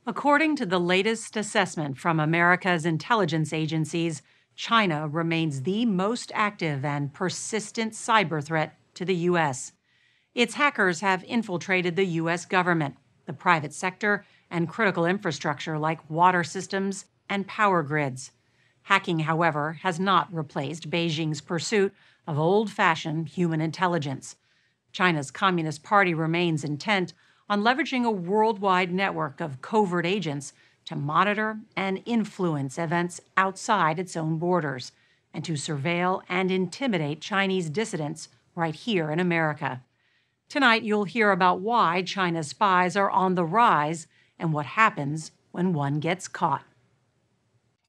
According to the latest assessment from America's intelligence agencies, China remains the most active and persistent cyber threat to the U.S. Its hackers have infiltrated the U.S. government, the private sector, and critical infrastructure like water systems and power grids. Hacking, however, has not replaced Beijing's pursuit of old-fashioned human intelligence. China's Communist Party remains intent on leveraging a worldwide network of covert agents to monitor and influence events outside its own borders, and to surveil and intimidate Chinese dissidents right here in America. Tonight, you'll hear about why China's spies are on the rise and what happens when one gets caught.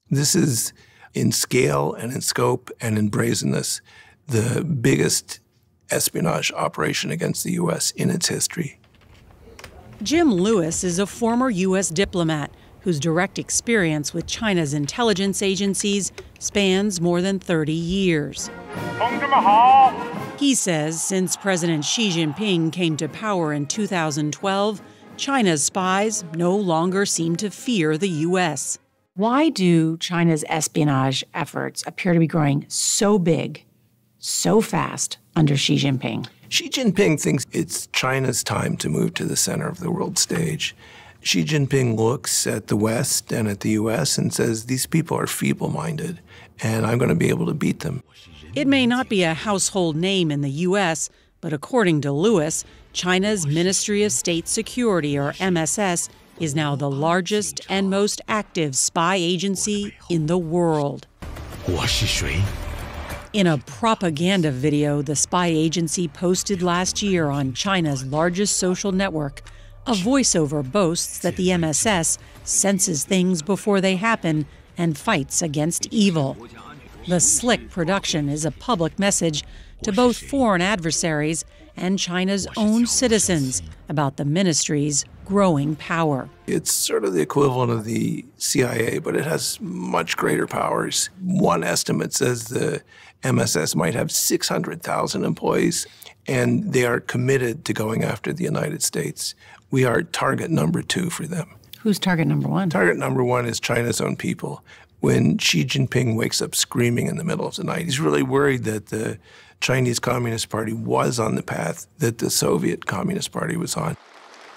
This is, in scale and in scope and in brazenness, the biggest espionage operation against the U.S. in its history. Jim Lewis is a former U.S. diplomat whose direct experience with China's intelligence agencies spans more than 30 years. He says since President Xi Jinping came to power in 2012, China's spies no longer seem to fear the U.S. Why do China's espionage efforts appear to be growing so big, so fast under Xi Jinping? Xi Jinping thinks it's China's time to move to the center of the world stage. Xi Jinping looks at the West and at the U.S. and says, these people are feeble-minded, and I'm going to be able to beat them. It may not be a household name in the U.S., but according to Lewis, China's Ministry of State Security, or MSS, is now the largest and most active spy agency in the world. In a propaganda video the spy agency posted last year on China's largest social network, a voiceover boasts that the MSS senses things before they happen and fights against evil. The slick production is a public message to both foreign adversaries and China's own citizens about the ministry's growing power. It's sort of the equivalent of the CIA, but it has much greater powers. One estimate says the MSS might have 600,000 employees, and they are committed to going after the United States. We are target number 2 for them. Who's target number 1? Target number 1 is China's own people. When Xi Jinping wakes up screaming in the middle of the night, he's really worried that the Chinese Communist Party was on the path that the Soviet Communist Party was on.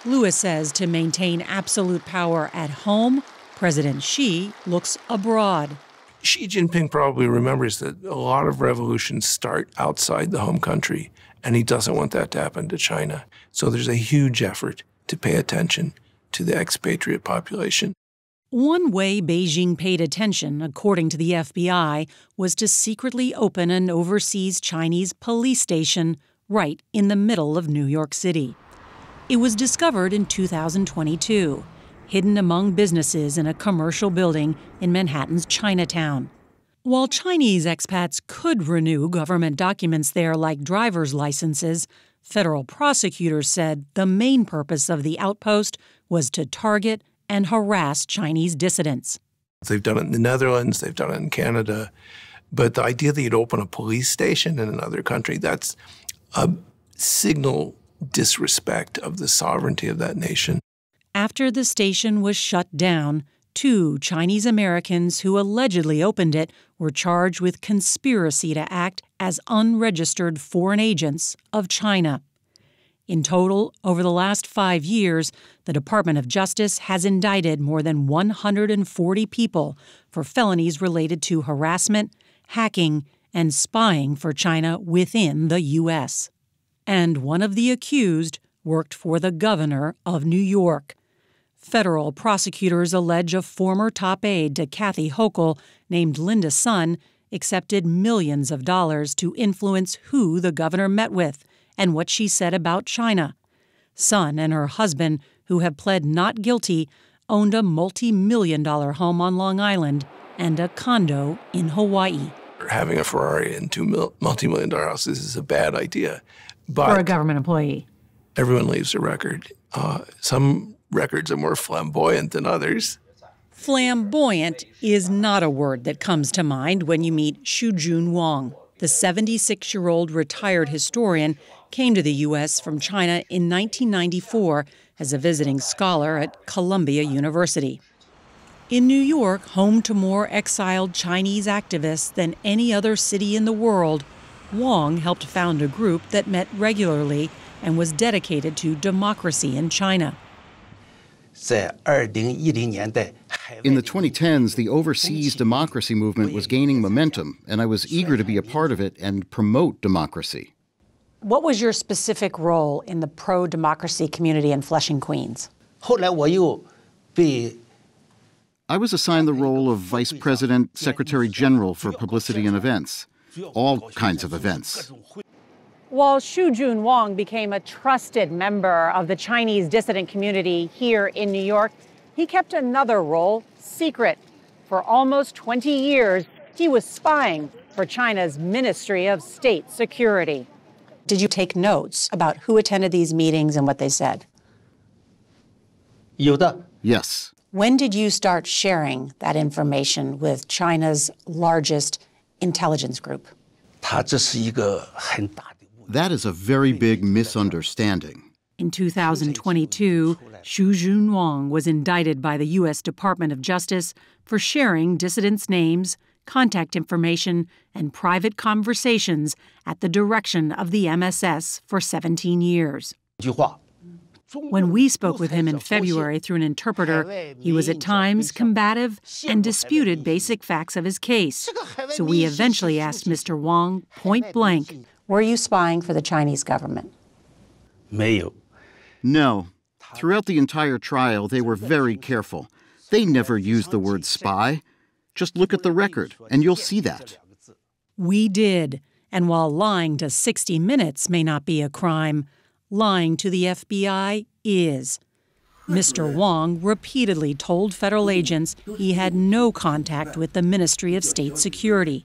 Lewis says to maintain absolute power at home, President Xi looks abroad. Xi Jinping probably remembers that a lot of revolutions start outside the home country, and he doesn't want that to happen to China. So there's a huge effort to pay attention to the expatriate population. One way Beijing paid attention, according to the FBI, was to secretly open an overseas Chinese police station right in the middle of New York City. It was discovered in 2022, hidden among businesses in a commercial building in Manhattan's Chinatown. While Chinese expats could renew government documents there like driver's licenses, federal prosecutors said the main purpose of the outpost was to target and harass Chinese dissidents. They've done it in the Netherlands, they've done it in Canada, but the idea that you'd open a police station in another country, that's a signal disrespect of the sovereignty of that nation. After the station was shut down, 2 Chinese Americans who allegedly opened it were charged with conspiracy to act as unregistered foreign agents of China. In total, over the last 5 years, the Department of Justice has indicted more than 140 people for felonies related to harassment, hacking, and spying for China within the U.S. And one of the accused worked for the governor of New York. Federal prosecutors allege a former top aide to Kathy Hochul named Linda Sun accepted millions of dollars to influence who the governor met with and what she said about China. Sun and her husband, who have pled not guilty, owned a multi-million-dollar home on Long Island and a condo in Hawaii. Having a Ferrari and 2 multi-million-dollar houses is a bad idea. But for a government employee. Everyone leaves a record. Some records are more flamboyant than others. Flamboyant is not a word that comes to mind when you meet Shujun Wang. The 76-year-old retired historian came to the U.S. from China in 1994 as a visiting scholar at Columbia University. In New York, home to more exiled Chinese activists than any other city in the world, Wang helped found a group that met regularly and was dedicated to democracy in China. In the 2010s, the overseas democracy movement was gaining momentum, and I was eager to be a part of it and promote democracy. What was your specific role in the pro-democracy community in Flushing, Queens? I was assigned the role of Vice President, Secretary General for Publicity and Events, all kinds of events. While Xu Junwang became a trusted member of the Chinese dissident community here in New York, he kept another role secret. For almost 20 years, he was spying for China's Ministry of State Security. Did you take notes about who attended these meetings and what they said? Yes. When did you start sharing that information with China's largest intelligence group? That is a very big misunderstanding. In 2022, Xu Junwang was indicted by the U.S. Department of Justice for sharing dissidents' names, contact information, and private conversations at the direction of the MSS for 17 years. When we spoke with him in February through an interpreter, he was at times combative and disputed basic facts of his case. So we eventually asked Mr. Wang point blank, were you spying for the Chinese government? No. Throughout the entire trial, they were very careful. They never used the word spy. Just look at the record, and you'll see that. We did. And while lying to 60 Minutes may not be a crime, lying to the FBI is. Mr. Wang repeatedly told federal agents he had no contact with the Ministry of State Security.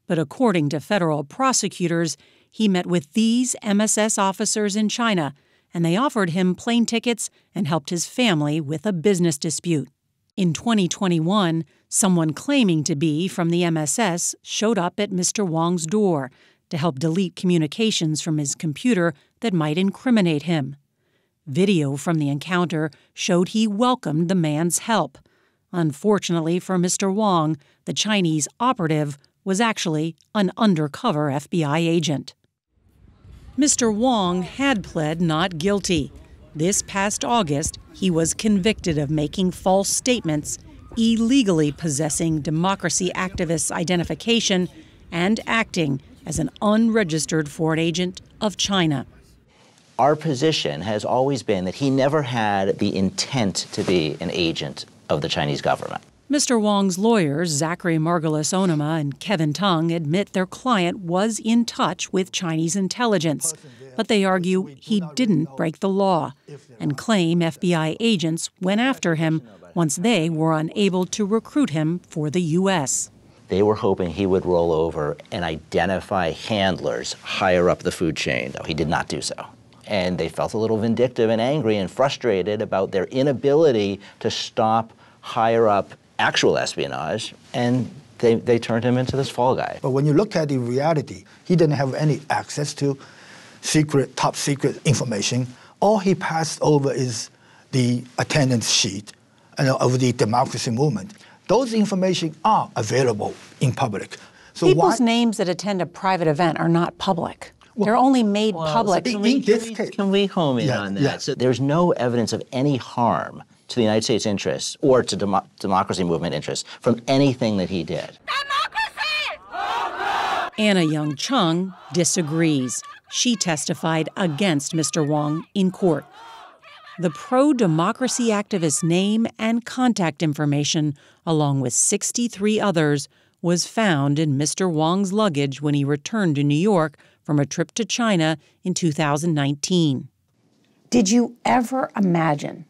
But according to federal prosecutors, he met with these MSS officers in China, and they offered him plane tickets and helped his family with a business dispute. In 2021, someone claiming to be from the MSS showed up at Mr. Wang's door to help delete communications from his computer that might incriminate him. Video from the encounter showed he welcomed the man's help. Unfortunately for Mr. Wang, the Chinese operative was actually an undercover FBI agent. Mr. Wang had pled not guilty. This past August, he was convicted of making false statements, illegally possessing democracy activists' identification, and acting as an unregistered foreign agent of China. Our position has always been that he never had the intent to be an agent of the Chinese government. Mr. Wang's lawyers, Zachary Margulis Onama and Kevin Tung, admit their client was in touch with Chinese intelligence, but they argue he didn't break the law and claim FBI agents went after him once they were unable to recruit him for the U.S. They were hoping he would roll over and identify handlers higher up the food chain, though he did not do so. And they felt a little vindictive and angry and frustrated about their inability to stop higher up actual espionage, and they turned him into this fall guy. But when you look at the reality, he didn't have any access to top secret information. All he passed over is the attendance sheet of the democracy movement. Those information are available in public. So people's names that attend a private event are not public. They're only made public. Can we home in on that? Yeah. So there's no evidence of any harm to the United States interests or to democracy movement interests from anything that he did. Democracy! Anna Young Chung disagrees. She testified against Mr. Wang in court. The pro-democracy activist's name and contact information, along with 63 others, was found in Mr. Wang's luggage when he returned to New York from a trip to China in 2019. Did you ever imagine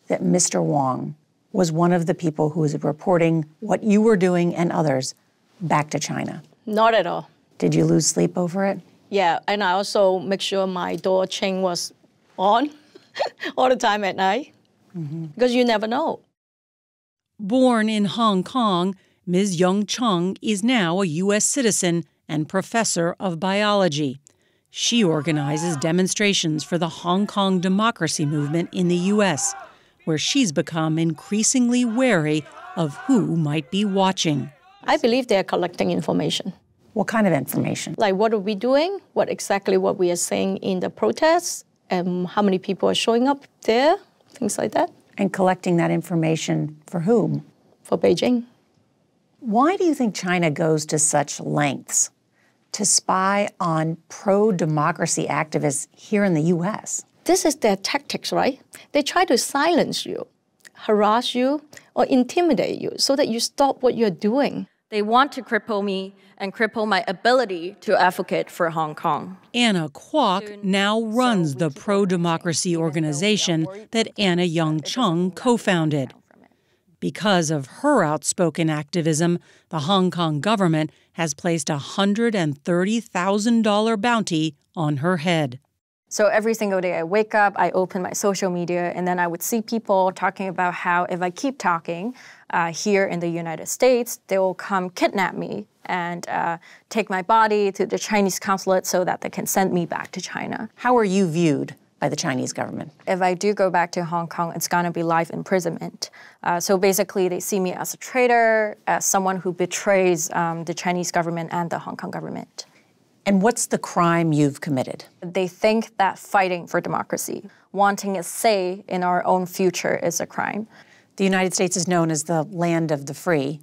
that Mr. Wang was one of the people who was reporting what you were doing and others back to China? Not at all. Did you lose sleep over it? Yeah, and I also make sure my door chain was on all the time at night, because you never know. Born in Hong Kong, Ms. Young Chung is now a U.S. citizen and professor of biology. She organizes demonstrations for the Hong Kong democracy movement in the U.S., where she's become increasingly wary of who might be watching. I believe they're collecting information. What kind of information? Like, what are we doing? What we are saying in the protests? How many people are showing up there? Things like that. And collecting that information for whom? For Beijing. Why do you think China goes to such lengths to spy on pro-democracy activists here in the U.S.? This is their tactics, right? They try to silence you, harass you, or intimidate you so that you stop what you're doing. They want to cripple me and cripple my ability to advocate for Hong Kong. Anna Kwok now runs the pro-democracy organization that Anna Young Chung co-founded. Because of her outspoken activism, the Hong Kong government has placed a $130,000 bounty on her head. So every single day I wake up, I open my social media, and then I would see people talking about how if I keep talking here in the United States, they will come kidnap me and take my body to the Chinese consulate so that they can send me back to China. How are you viewed by the Chinese government? If I do go back to Hong Kong, it's going to be life imprisonment. So basically, they see me as a traitor, as someone who betrays the Chinese government and the Hong Kong government. And what's the crime you've committed? They think that fighting for democracy, wanting a say in our own future is a crime. The United States is known as the land of the free.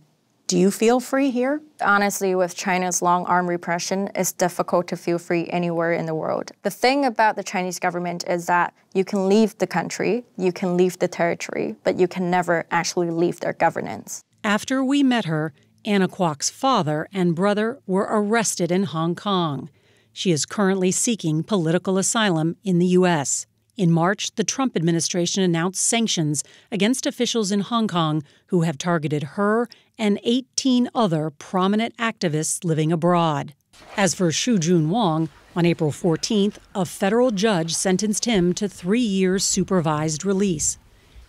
Do you feel free here? Honestly, with China's long-arm repression, it's difficult to feel free anywhere in the world. The thing about the Chinese government is that you can leave the country, you can leave the territory, but you can never actually leave their governance. After we met her, Anna Kwok's father and brother were arrested in Hong Kong. She is currently seeking political asylum in the U.S. In March, the Trump administration announced sanctions against officials in Hong Kong who have targeted her and 18 other prominent activists living abroad. As for Xu Jun Wang, on April 14th, a federal judge sentenced him to 3 years supervised release.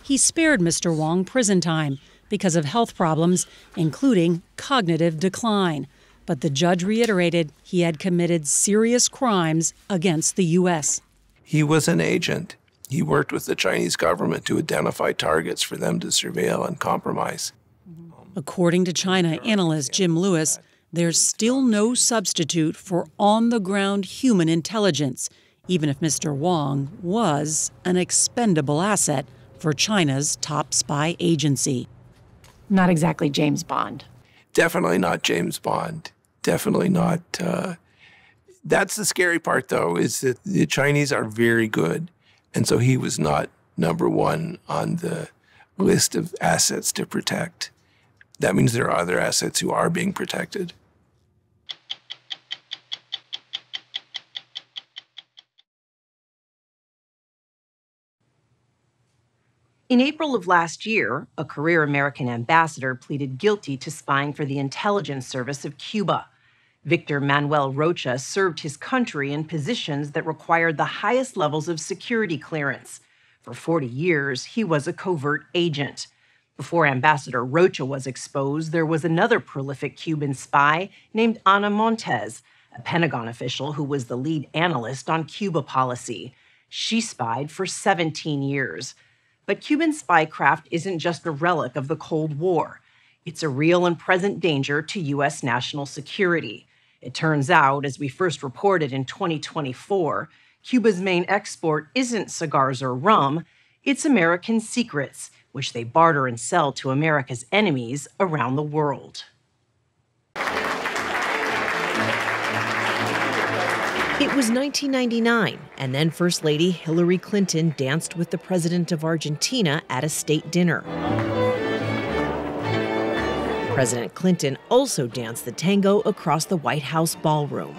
He spared Mr. Wang prison time because of health problems, including cognitive decline. But the judge reiterated he had committed serious crimes against the U.S. He was an agent. He worked with the Chinese government to identify targets for them to surveil and compromise. According to China analyst Jim Lewis, there's still no substitute for on-the-ground human intelligence, even if Mr. Wang was an expendable asset for China's top spy agency. Not exactly James Bond. Definitely not James Bond. Definitely not. That's the scary part, though, is that the Chinese are very good. And so he was not number one on the list of assets to protect. That means there are other assets who are being protected. In April of last year, a career American ambassador pleaded guilty to spying for the intelligence service of Cuba. Victor Manuel Rocha served his country in positions that required the highest levels of security clearance. For 40 years, he was a covert agent. Before Ambassador Rocha was exposed, there was another prolific Cuban spy named Ana Montes, a Pentagon official who was the lead analyst on Cuba policy. She spied for 17 years. But Cuban Spycraft isn't just a relic of the Cold War. It's a real and present danger to U.S. national security. It turns out, as we first reported in 2024, Cuba's main export isn't cigars or rum, it's American secrets, which they barter and sell to America's enemies around the world. It was 1999, and then First Lady Hillary Clinton danced with the president of Argentina at a state dinner. President Clinton also danced the tango across the White House ballroom.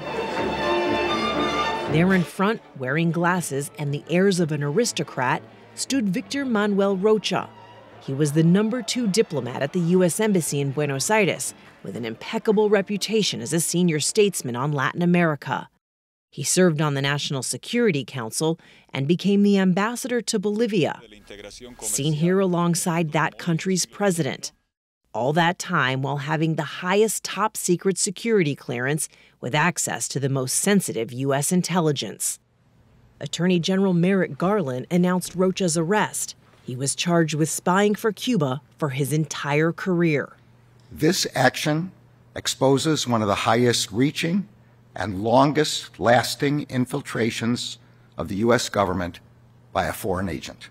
There in front, wearing glasses and the airs of an aristocrat, stood Victor Manuel Rocha. He was the #2 diplomat at the U.S. Embassy in Buenos Aires, with an impeccable reputation as a senior statesman on Latin America. He served on the National Security Council and became the ambassador to Bolivia, seen here alongside that country's president. All that time while having the highest top-secret security clearance with access to the most sensitive U.S. intelligence. Attorney General Merrick Garland announced Rocha's arrest. He was charged with spying for Cuba for his entire career. This action exposes one of the highest-reaching and longest-lasting infiltrations of the U.S. government by a foreign agent.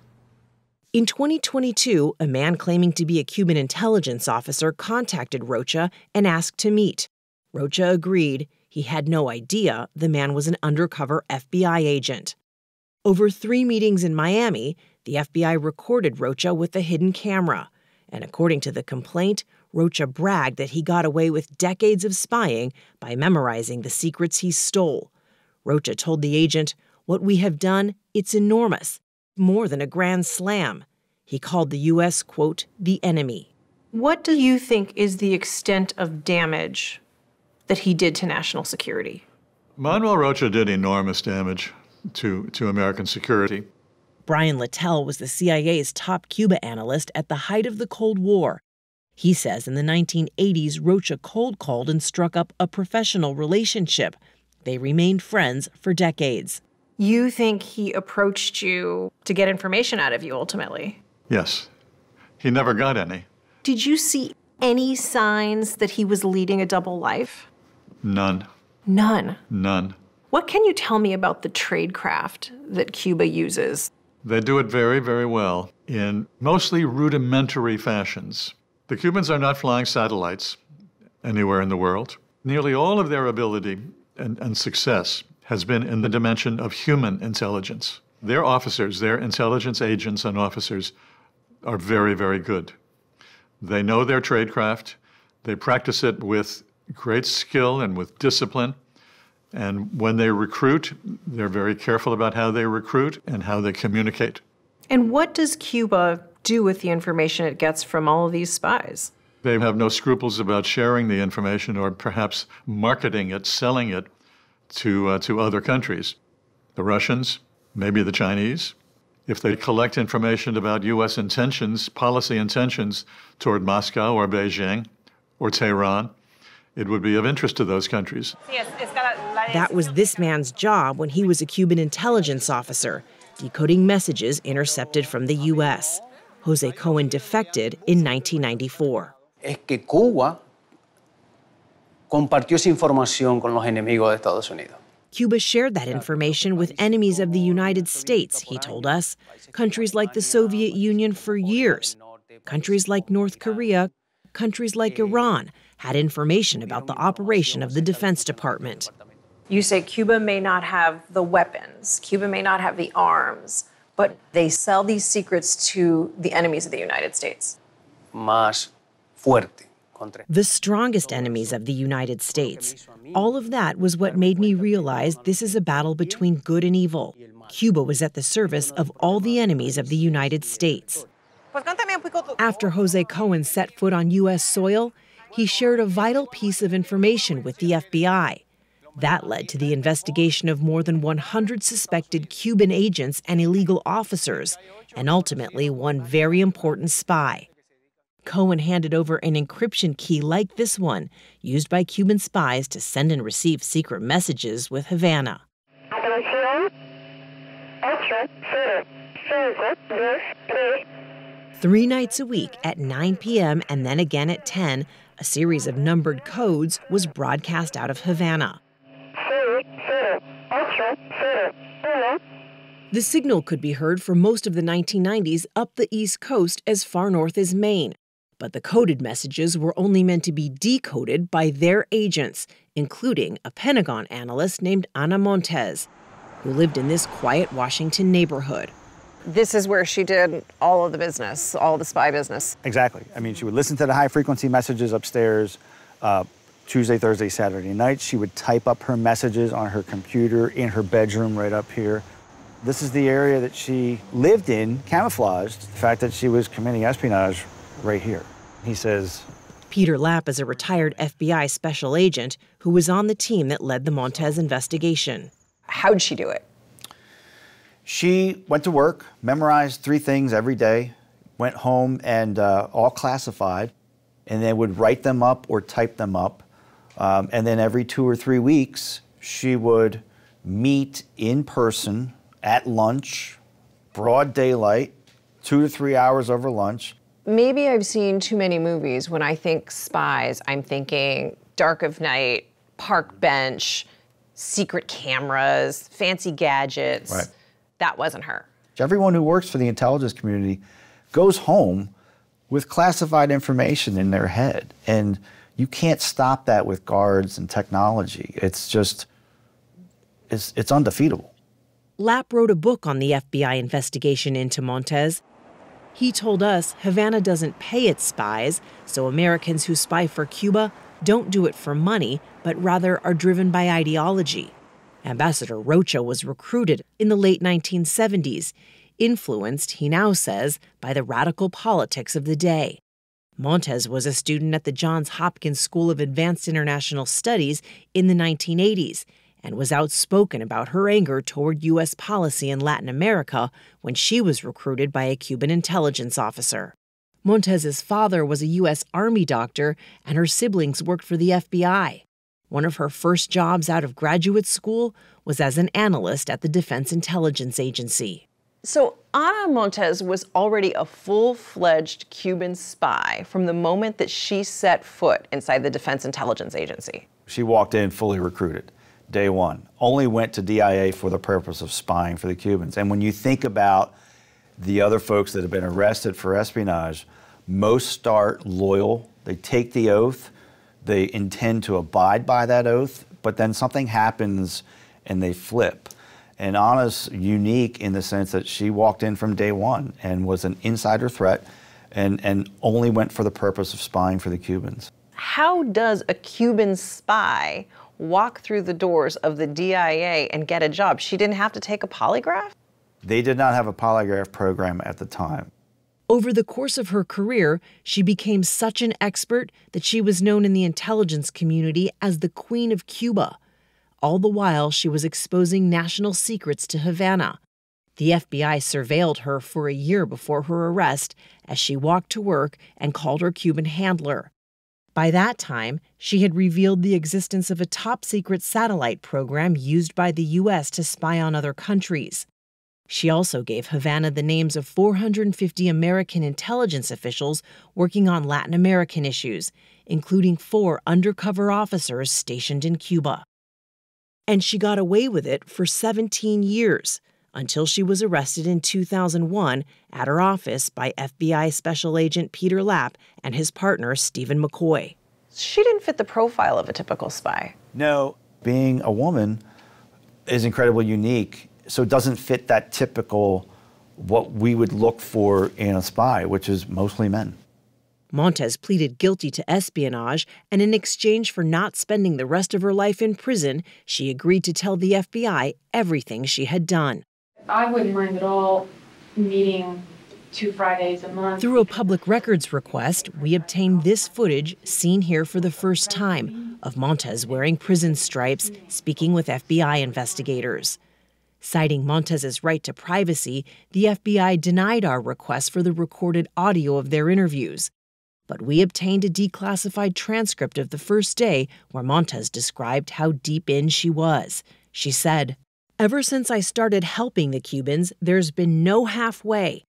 In 2022, a man claiming to be a Cuban intelligence officer contacted Rocha and asked to meet. Rocha agreed. He had no idea the man was an undercover FBI agent. Over 3 meetings in Miami, the FBI recorded Rocha with a hidden camera. And according to the complaint, Rocha bragged that he got away with decades of spying by memorizing the secrets he stole. Rocha told the agent, "What we have done, it's enormous. More than a grand slam." He called the U.S., quote, the enemy. What do you think is the extent of damage that he did to national security? Manuel Rocha did enormous damage to American security. Brian Littell was the CIA's top Cuba analyst at the height of the Cold War. He says in the 1980s, Rocha cold-called and struck up a professional relationship. They remained friends for decades. You think he approached you to get information out of you ultimately? Yes. He never got any. Did you see any signs that he was leading a double life? None. None? None. What can you tell me about the tradecraft that Cuba uses? They do it very, very well in mostly rudimentary fashions. The Cubans are not flying satellites anywhere in the world. Nearly all of their ability and success has been in the dimension of human intelligence. Their officers, their intelligence agents and officers are very, very good. They know their tradecraft. They practice it with great skill and with discipline. And when they recruit, they're very careful about how they recruit and how they communicate. And what does Cuba do with the information it gets from all of these spies? They have no scruples about sharing the information or perhaps marketing it, selling it to other countries. The Russians, maybe the Chinese. If they collect information about U.S. intentions, policy intentions toward Moscow or Beijing or Tehran, it would be of interest to those countries. That was this man's job when he was a Cuban intelligence officer, decoding messages intercepted from the U.S. Jose Cohen defected in 1994. Es que Cuba compartió esa información con los enemigos de Estados Unidos. Cuba shared that information with enemies of the United States, he told us. Countries like the Soviet Union for years. Countries like North Korea, countries like Iran had information about the operation of the Defense Department. You say Cuba may not have the weapons, Cuba may not have the arms, but they sell these secrets to the enemies of the United States. Más fuerte. The strongest enemies of the United States. All of that was what made me realize this is a battle between good and evil. Cuba was at the service of all the enemies of the United States. After Jose Cohen set foot on U.S. soil, he shared a vital piece of information with the FBI. That led to the investigation of more than 100 suspected Cuban agents and illegal officers, and ultimately one very important spy. Cohen handed over an encryption key like this one, used by Cuban spies to send and receive secret messages with Havana. 3 nights a week at 9 p.m. and then again at 10, a series of numbered codes was broadcast out of Havana. The signal could be heard for most of the 1990s up the East Coast as far north as Maine. But the coded messages were only meant to be decoded by their agents, including a Pentagon analyst named Ana Montes, who lived in this quiet Washington neighborhood. This is where she did all of the business, all of the spy business. Exactly. I mean, she would listen to the high-frequency messages upstairs Tuesday, Thursday, Saturday night. She would type up her messages on her computer in her bedroom right up here. This is the area that she lived in, camouflaged, the fact that she was committing espionage right here. He says, Peter Lapp is a retired FBI special agent who was on the team that led the Montes investigation. How'd she do it? She went to work, memorized 3 things every day, went home and all classified, and then would write them up or type them up. And then every 2 or 3 weeks, she would meet in person at lunch, broad daylight, 2 to 3 hours over lunch. Maybe I've seen too many movies. When I think spies, I'm thinking Dark of Night, Park Bench, secret cameras, fancy gadgets. Right. That wasn't her. Everyone who works for the intelligence community goes home with classified information in their head. And you can't stop that with guards and technology. It's just, it's undefeatable. Lapp wrote a book on the FBI investigation into Montes. He told us Havana doesn't pay its spies, so Americans who spy for Cuba don't do it for money, but rather are driven by ideology. Ambassador Rocha was recruited in the late 1970s, influenced, he now says, by the radical politics of the day. Montes was a student at the Johns Hopkins School of Advanced International Studies in the 1980s and was outspoken about her anger toward U.S. policy in Latin America when she was recruited by a Cuban intelligence officer. Montes's father was a U.S. Army doctor, and her siblings worked for the FBI. One of her first jobs out of graduate school was as an analyst at the Defense Intelligence Agency. So Ana Montes was already a full-fledged Cuban spy from the moment that she set foot inside the Defense Intelligence Agency. She walked in fully recruited, day one. Only went to DIA for the purpose of spying for the Cubans. And when you think about the other folks that have been arrested for espionage, most start loyal. They take the oath. They intend to abide by that oath, but then something happens and they flip. And Anna's unique in the sense that she walked in from day one and was an insider threat and only went for the purpose of spying for the Cubans. How does a Cuban spy walk through the doors of the DIA and get a job? She didn't have to take a polygraph? They did not have a polygraph program at the time. Over the course of her career, she became such an expert that she was known in the intelligence community as the Queen of Cuba. All the while, she was exposing national secrets to Havana. The FBI surveilled her for a year before her arrest as she walked to work and called her Cuban handler. By that time, she had revealed the existence of a top-secret satellite program used by the U.S. to spy on other countries. She also gave Havana the names of 450 American intelligence officials working on Latin American issues, including 4 undercover officers stationed in Cuba. And she got away with it for 17 years, until she was arrested in 2001 at her office by FBI Special Agent Peter Lapp and his partner Stephen McCoy. She didn't fit the profile of a typical spy. No, being a woman is incredibly unique. So it doesn't fit that typical, what we would look for in a spy, which is mostly men. Montes pleaded guilty to espionage, and in exchange for not spending the rest of her life in prison, she agreed to tell the FBI everything she had done. I wouldn't mind at all meeting 2 Fridays a month. Through a public records request, we obtained this footage, seen here for the first time, of Montes wearing prison stripes, speaking with FBI investigators. Citing Montes's right to privacy, the FBI denied our request for the recorded audio of their interviews. But we obtained a declassified transcript of the first day where Montes described how deep in she was. She said, "Ever since I started helping the Cubans, there's been no halfway.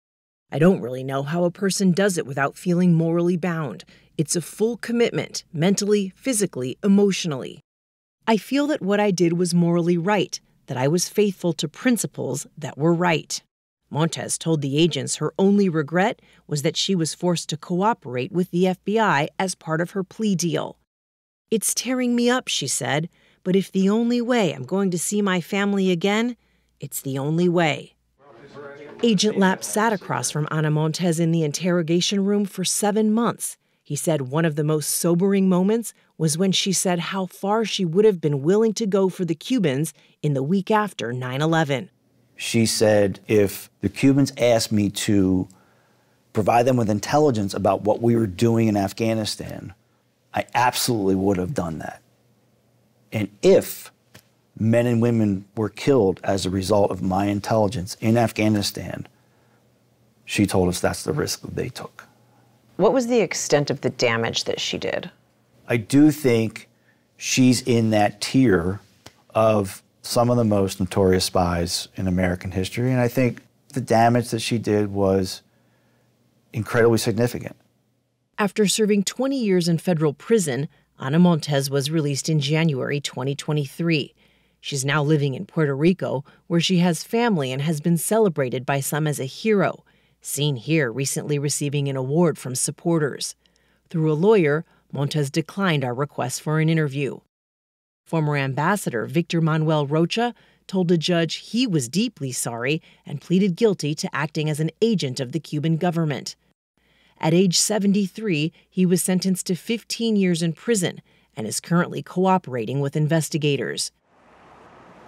I don't really know how a person does it without feeling morally bound. It's a full commitment, mentally, physically, emotionally. I feel that what I did was morally right, that I was faithful to principles that were right." Montes told the agents her only regret was that she was forced to cooperate with the FBI as part of her plea deal. "It's tearing me up," she said, "but if the only way I'm going to see my family again, it's the only way." Agent Lapp sat across from Ana Montes in the interrogation room for 7 months. He said one of the most sobering moments was when she said how far she would have been willing to go for the Cubans in the week after 9/11. She said, if the Cubans asked me to provide them with intelligence about what we were doing in Afghanistan, I absolutely would have done that. And if men and women were killed as a result of my intelligence in Afghanistan, she told us that's the risk that they took. What was the extent of the damage that she did? I do think she's in that tier of some of the most notorious spies in American history, and I think the damage that she did was incredibly significant. After serving 20 years in federal prison, Ana Montes was released in January 2023. She's now living in Puerto Rico, where she has family and has been celebrated by some as a hero, seen here recently receiving an award from supporters. Through a lawyer, Montes declined our request for an interview. Former Ambassador Victor Manuel Rocha told a judge he was deeply sorry and pleaded guilty to acting as an agent of the Cuban government. At age 73, he was sentenced to 15 years in prison and is currently cooperating with investigators.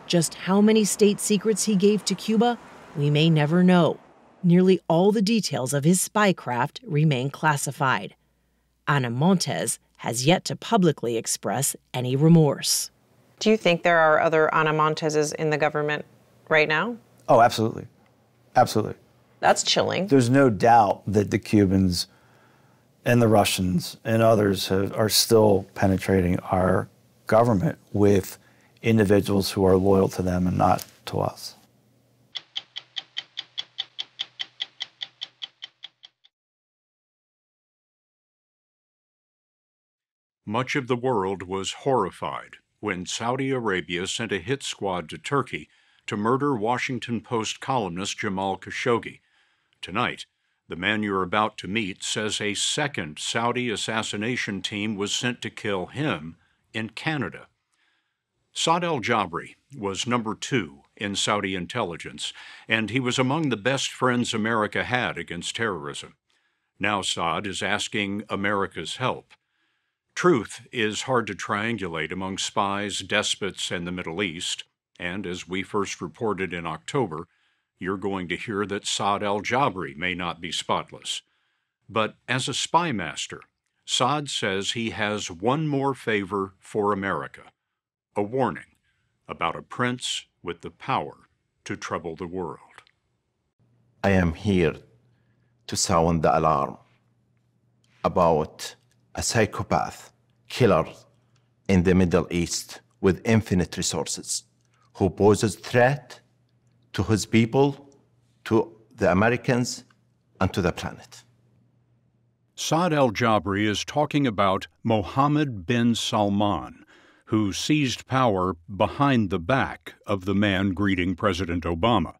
Just how many state secrets he gave to Cuba, we may never know. Nearly all the details of his spycraft remain classified. Ana Montes has yet to publicly express any remorse. Do you think there are other Ana Monteses in the government right now? Oh, absolutely. Absolutely. That's chilling. There's no doubt that the Cubans and the Russians and others are still penetrating our government with individuals who are loyal to them and not to us. Much of the world was horrified when Saudi Arabia sent a hit squad to Turkey to murder Washington Post columnist Jamal Khashoggi. Tonight, the man you're about to meet says a second Saudi assassination team was sent to kill him in Canada. Saad Aljabri was number 2 in Saudi intelligence, and he was among the best friends America had against terrorism. Now Saad is asking America's help. Truth is hard to triangulate among spies, despots, and the Middle East, and as we first reported in October, you're going to hear that Saad Aljabri may not be spotless. But as a spy master, Saad says he has one more favor for America, a warning about a prince with the power to trouble the world. I am here to sound the alarm about a psychopath killer in the Middle East with infinite resources who poses threat to his people, to the Americans, and to the planet. Saad Aljabri is talking about Mohammed bin Salman, who seized power behind the back of the man greeting President Obama.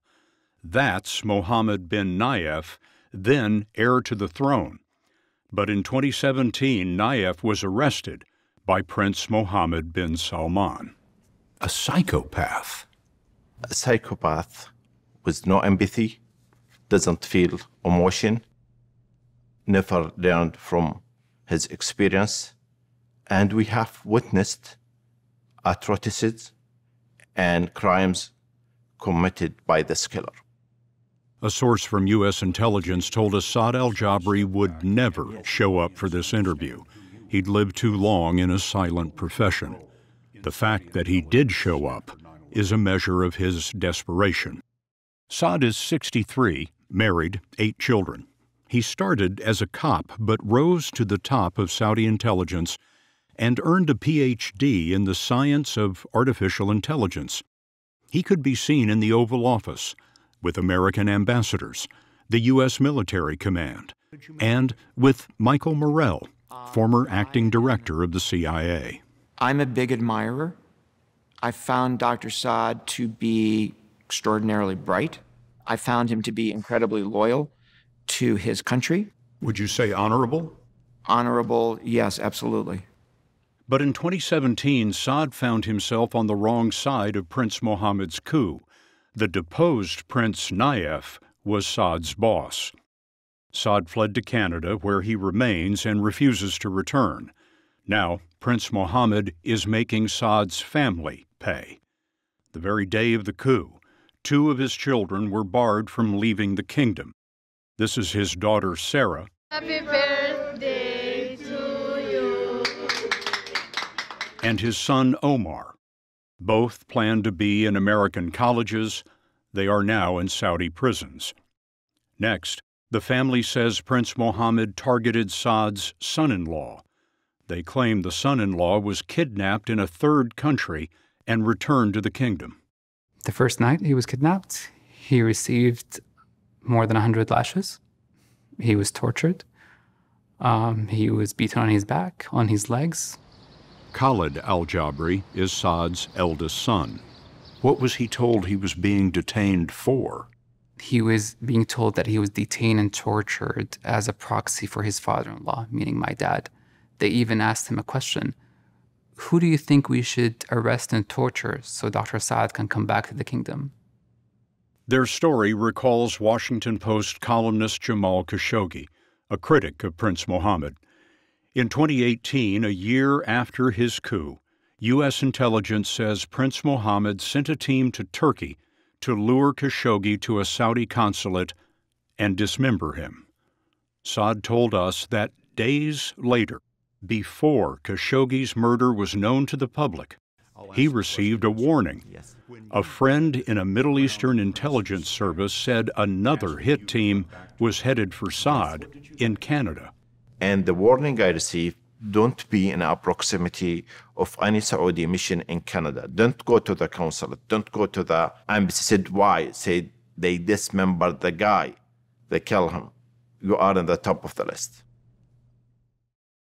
That's Mohammed bin Nayef, then heir to the throne. But in 2017, Nayef was arrested by Prince Mohammed bin Salman. A psychopath. A psychopath with no empathy, doesn't feel emotion, never learned from his experience, and we have witnessed atrocities and crimes committed by this killer. A source from U.S. intelligence told us Saad Aljabri would never show up for this interview. He'd lived too long in a silent profession. The fact that he did show up is a measure of his desperation. Saad is 63, married, 8 children. He started as a cop but rose to the top of Saudi intelligence and earned a Ph.D. in the science of artificial intelligence. He could be seen in the Oval Office with American ambassadors, the U.S. military command, and with Michael Morrell, former acting director of the CIA. I'm a big admirer. I found Dr. Saad to be extraordinarily bright. I found him to be incredibly loyal to his country. Would you say honorable? Honorable, yes, absolutely. But in 2017, Saad found himself on the wrong side of Prince Mohammed's coup. The deposed Prince Nayef was Saad's boss. Saad fled to Canada, where he remains and refuses to return. Now, Prince Mohammed is making Saad's family pay. The very day of the coup, 2 of his children were barred from leaving the kingdom. This is his daughter, Sarah. Happy birthday to you. And his son, Omar. Both plan to be in American colleges. They are now in Saudi prisons. Next, The family says Prince Mohammed targeted Saad's son-in-law. They claim the son-in-law was kidnapped in a third country and returned to the kingdom. The first night he was kidnapped, he received more than 100 lashes. He was tortured. He was beaten on his back, on his legs. Saad Aljabri is Saad's eldest son. What was he told he was being detained for? He was being told that he was detained and tortured as a proxy for his father-in-law, meaning my dad. They even asked him a question. Who do you think we should arrest and torture so Dr. Saad can come back to the kingdom? Their story recalls Washington Post columnist Jamal Khashoggi, a critic of Prince Mohammed. In 2018, a year after his coup, U.S. intelligence says Prince Mohammed sent a team to Turkey to lure Khashoggi to a Saudi consulate and dismember him. Saad told us that days later, before Khashoggi's murder was known to the public, he received a warning. A friend in a Middle Eastern intelligence service said another hit team was headed for Saad in Canada. And the warning I received, don't be in a proximity of any Saudi mission in Canada. Don't go to the consulate. Don't go to the embassy. Said why? Said they dismembered the guy. They kill him. You are in the top of the list.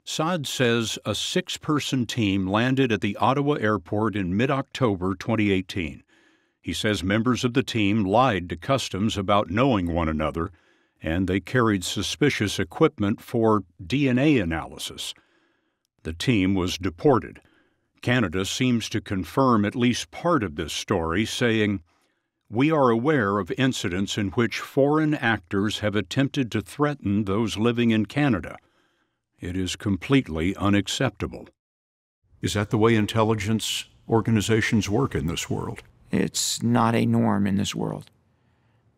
Saad says a 6-person team landed at the Ottawa airport in mid-October 2018. He says members of the team lied to customs about knowing one another, and they carried suspicious equipment for DNA analysis. The team was deported. Canada seems to confirm at least part of this story, saying, "We are aware of incidents in which foreign actors have attempted to threaten those living in Canada. It is completely unacceptable." Is that the way intelligence organizations work in this world? It's not a norm in this world.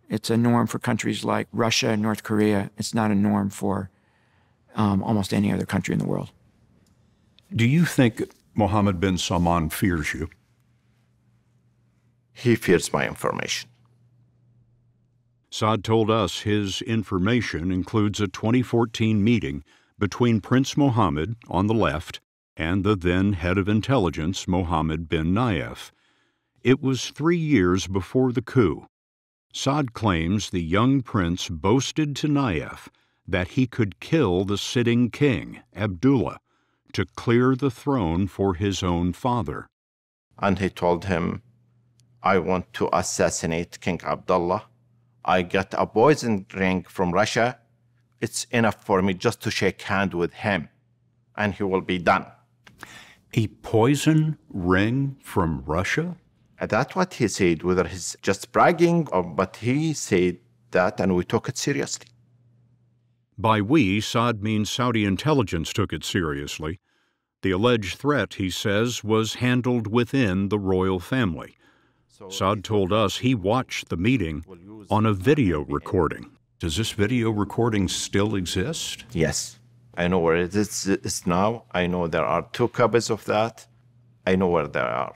It's a norm for countries like Russia and North Korea. It's not a norm for almost any other country in the world. Do you think Mohammed bin Salman fears you? He fears my information. Saad told us his information includes a 2014 meeting between Prince Mohammed on the left and the then head of intelligence, Mohammed bin Nayef. It was 3 years before the coup. Saad claims the young prince boasted to Nayef that he could kill the sitting king, Abdullah, to clear the throne for his own father. And he told him, I want to assassinate King Abdullah. I got a poison ring from Russia. It's enough for me just to shake hands with him, and he will be done. A poison ring from Russia? And that's what he said, whether he's just bragging or, but he said that, and we took it seriously. By we, Saad means Saudi intelligence took it seriously. The alleged threat, he says, was handled within the royal family. Saad told us he watched the meeting on a video recording. Does this video recording still exist? Yes. I know where it is now. I know there are 2 copies of that. I know where they are.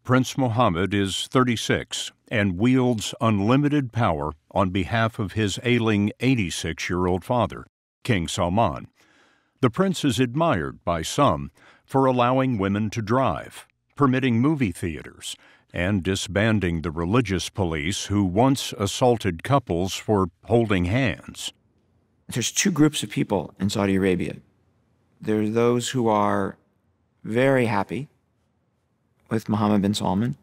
Prince Mohammed is 36 and wields unlimited power on behalf of his ailing 86-year-old father, King Salman. The prince is admired by some for allowing women to drive, permitting movie theaters, and disbanding the religious police who once assaulted couples for holding hands. There's 2 groups of people in Saudi Arabia. There are those who are very happy with Mohammed bin Salman,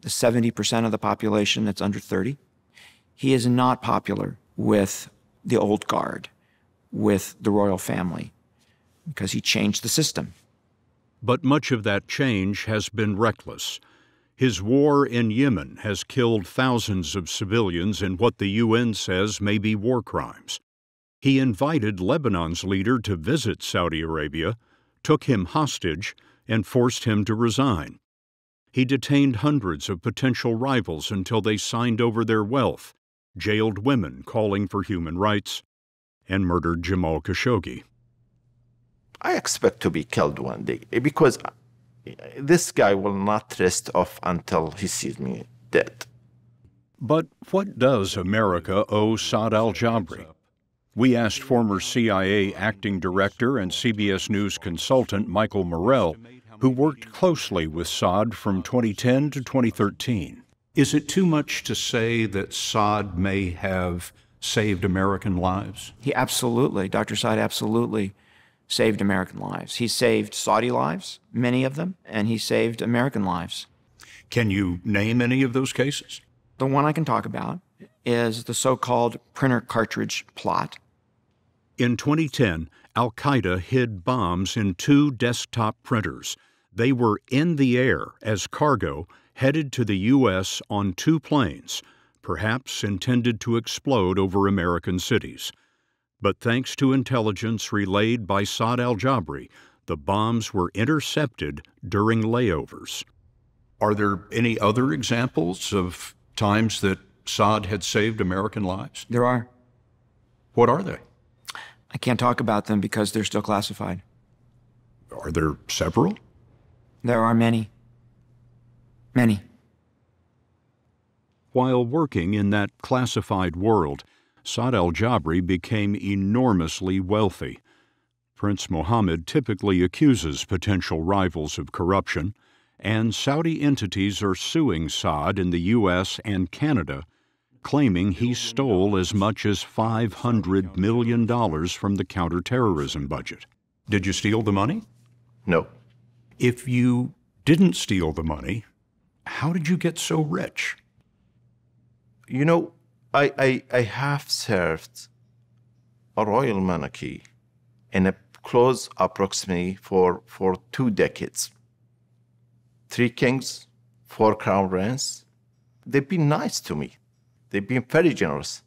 the 70% of the population that's under 30. He is not popular with the old guard, with the royal family, because he changed the system. But much of that change has been reckless. His war in Yemen has killed thousands of civilians in what the UN says may be war crimes. He invited Lebanon's leader to visit Saudi Arabia, took him hostage, and forced him to resign. He detained hundreds of potential rivals until they signed over their wealth, jailed women calling for human rights, and murdered Jamal Khashoggi. I expect to be killed one day because this guy will not rest off until he sees me dead. But what does America owe Saad Aljabri? We asked former CIA acting director and CBS News consultant Michael Morrell, who worked closely with Saad from 2010 to 2013. Is it too much to say that Saad may have saved American lives? He absolutely, Dr. Saad absolutely saved American lives. He saved Saudi lives, many of them, and he saved American lives. Can you name any of those cases? The one I can talk about is the so-called printer cartridge plot. In 2010, Al-Qaeda hid bombs in 2 desktop printers. They were in the air as cargo headed to the U.S. on 2 planes, perhaps intended to explode over American cities. But thanks to intelligence relayed by Saad Aljabri, the bombs were intercepted during layovers. Are there any other examples of times that Saad had saved American lives? There are. What are they? I can't talk about them because they're still classified. Are there several? There are many. Many. While working in that classified world, Saad Aljabri became enormously wealthy. Prince Mohammed typically accuses potential rivals of corruption, and Saudi entities are suing Saad in the U.S. and Canada, claiming he stole as much as $500 million from the counterterrorism budget. Did you steal the money? No. If you didn't steal the money, how did you get so rich? You know, I have served a royal monarchy in a close proximity for 2 decades. 3 kings, 4 crown princes. They've been nice to me. They've been very generous.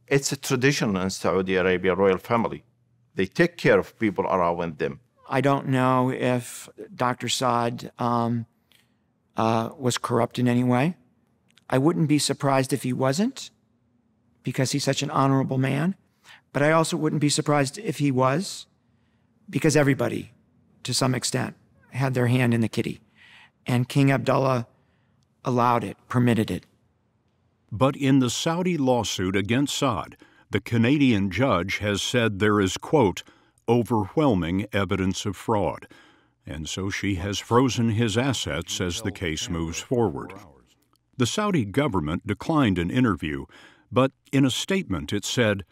It's a tradition in Saudi Arabia royal family. They take care of people around them. I don't know if Dr. Saad was corrupt in any way. I wouldn't be surprised if he wasn't, because he's such an honorable man. But I also wouldn't be surprised if he was, because everybody, to some extent, had their hand in the kitty. And King Abdullah allowed it, permitted it. But in the Saudi lawsuit against Saad, the Canadian judge has said there is, quote, overwhelming evidence of fraud, and so she has frozen his assets as the case moves forward. The Saudi government declined an interview, but in a statement it said,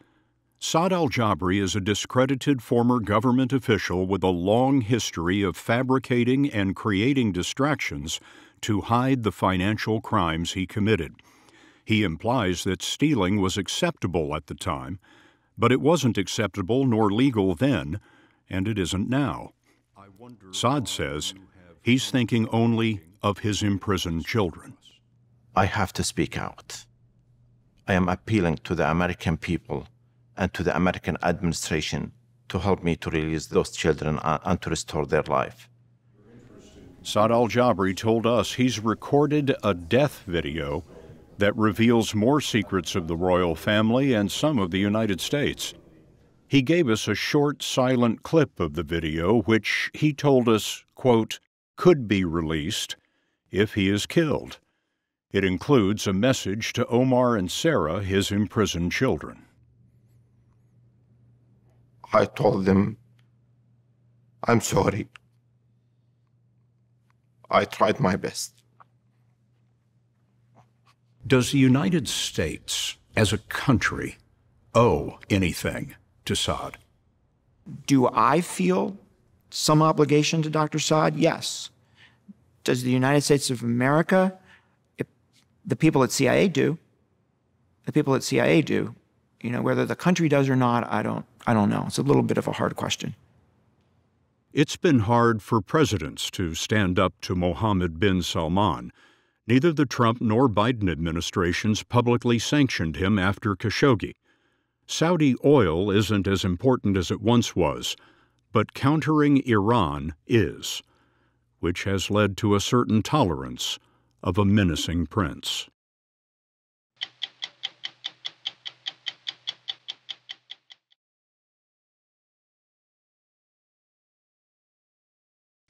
Saad Aljabri is a discredited former government official with a long history of fabricating and creating distractions to hide the financial crimes he committed. He implies that stealing was acceptable at the time, but it wasn't acceptable nor legal then, and it isn't now. Saad says he's thinking only of his imprisoned children. I have to speak out. I am appealing to the American people and to the American administration to help me to release those children and to restore their life. Saad Aljabri told us he's recorded a death video that reveals more secrets of the royal family and some of the United States. He gave us a short, silent clip of the video, which he told us, quote, could be released if he is killed. It includes a message to Omar and Sarah, his imprisoned children. I told them, I'm sorry. I tried my best. Does the United States, as a country, owe anything to Saad? Do I feel some obligation to Dr. Saad? Yes. Does the United States of America? The people at CIA do. The people at CIA do. You know, whether the country does or not, I don't know. It's a little bit of a hard question. It's been hard for presidents to stand up to Mohammed bin Salman. Neither the Trump nor Biden administrations publicly sanctioned him after Khashoggi. Saudi oil isn't as important as it once was, but countering Iran is, which has led to a certain tolerance of a menacing prince.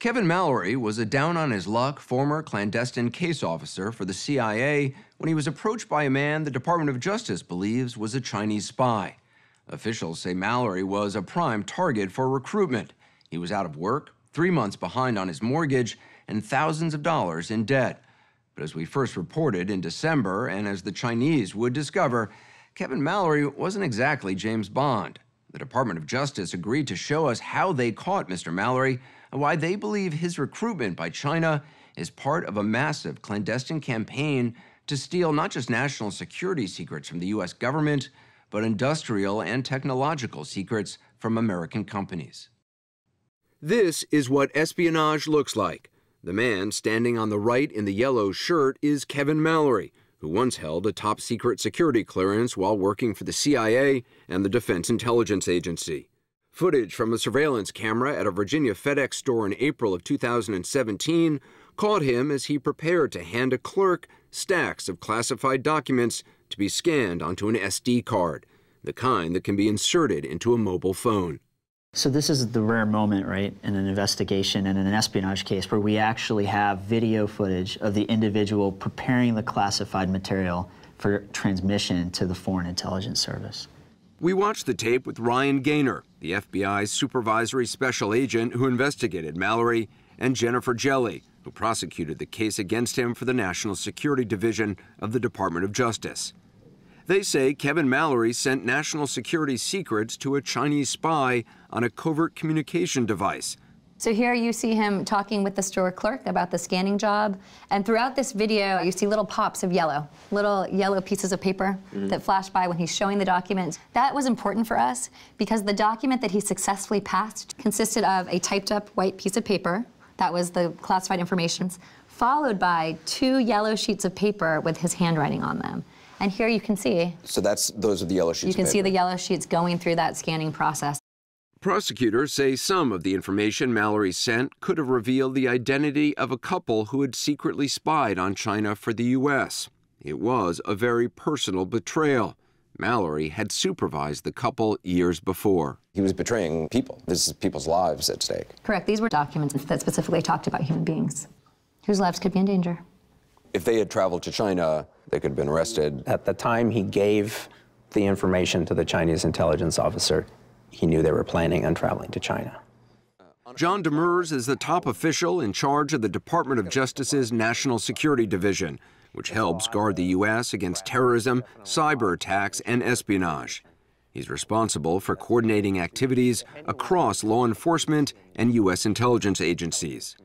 Kevin Mallory was a down-on-his-luck former clandestine case officer for the CIA when he was approached by a man the Department of Justice believes was a Chinese spy. Officials say Mallory was a prime target for recruitment. He was out of work, 3 months behind on his mortgage, and thousands of dollars in debt. But as we first reported in December, and as the Chinese would discover, Kevin Mallory wasn't exactly James Bond. The Department of Justice agreed to show us how they caught Mr. Mallory and why they believe his recruitment by China is part of a massive clandestine campaign to steal not just national security secrets from the U.S. government, but industrial and technological secrets from American companies. This is what espionage looks like. The man standing on the right in the yellow shirt is Kevin Mallory, who once held a top-secret security clearance while working for the CIA and the Defense Intelligence Agency. Footage from a surveillance camera at a Virginia FedEx store in April of 2017 caught him as he prepared to hand a clerk stacks of classified documents to be scanned onto an SD card, the kind that can be inserted into a mobile phone. So this is the rare moment, right, in an investigation and in an espionage case where we actually have video footage of the individual preparing the classified material for transmission to the Foreign Intelligence Service. We watched the tape with Ryan Gaynor, the FBI's supervisory special agent who investigated Mallory, and Jennifer Jelly, who prosecuted the case against him for the National Security Division of the Department of Justice. They say Kevin Mallory sent national security secrets to a Chinese spy on a covert communication device. So here you see him talking with the store clerk about the scanning job, and throughout this video you see little pops of little yellow pieces of paper that flash by when he's showing the document. That was important for us because the document that he successfully passed consisted of a typed up white piece of paper, that was the classified information, followed by 2 yellow sheets of paper with his handwriting on them. And here you can see. So those are the yellow sheets. You can see the yellow sheets going through that scanning process. Prosecutors say some of the information Mallory sent could have revealed the identity of a couple who had secretly spied on China for the U.S. It was a very personal betrayal. Mallory had supervised the couple years before. He was betraying people. This is people's lives at stake. Correct. These were documents that specifically talked about human beings whose lives could be in danger. If they had traveled to China, they could have been arrested. At the time he gave the information to the Chinese intelligence officer, he knew they were planning on traveling to China. John Demers is the top official in charge of the Department of Justice's National Security Division, which helps guard the U.S. against terrorism, cyber attacks, and espionage. He's responsible for coordinating activities across law enforcement and U.S. intelligence agencies.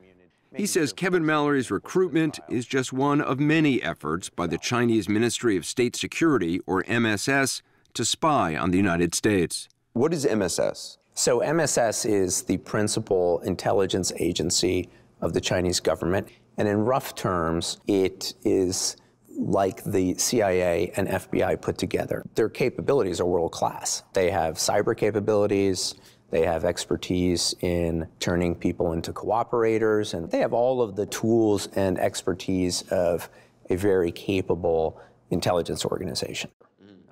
He says Kevin Mallory's recruitment is just one of many efforts by the Chinese Ministry of State Security, or MSS, to spy on the United States. What is MSS? So MSS is the principal intelligence agency of the Chinese government. And in rough terms, it is like the CIA and FBI put together. Their capabilities are world-class. They have cyber capabilities. They have expertise in turning people into cooperators, and they have all of the tools and expertise of a very capable intelligence organization.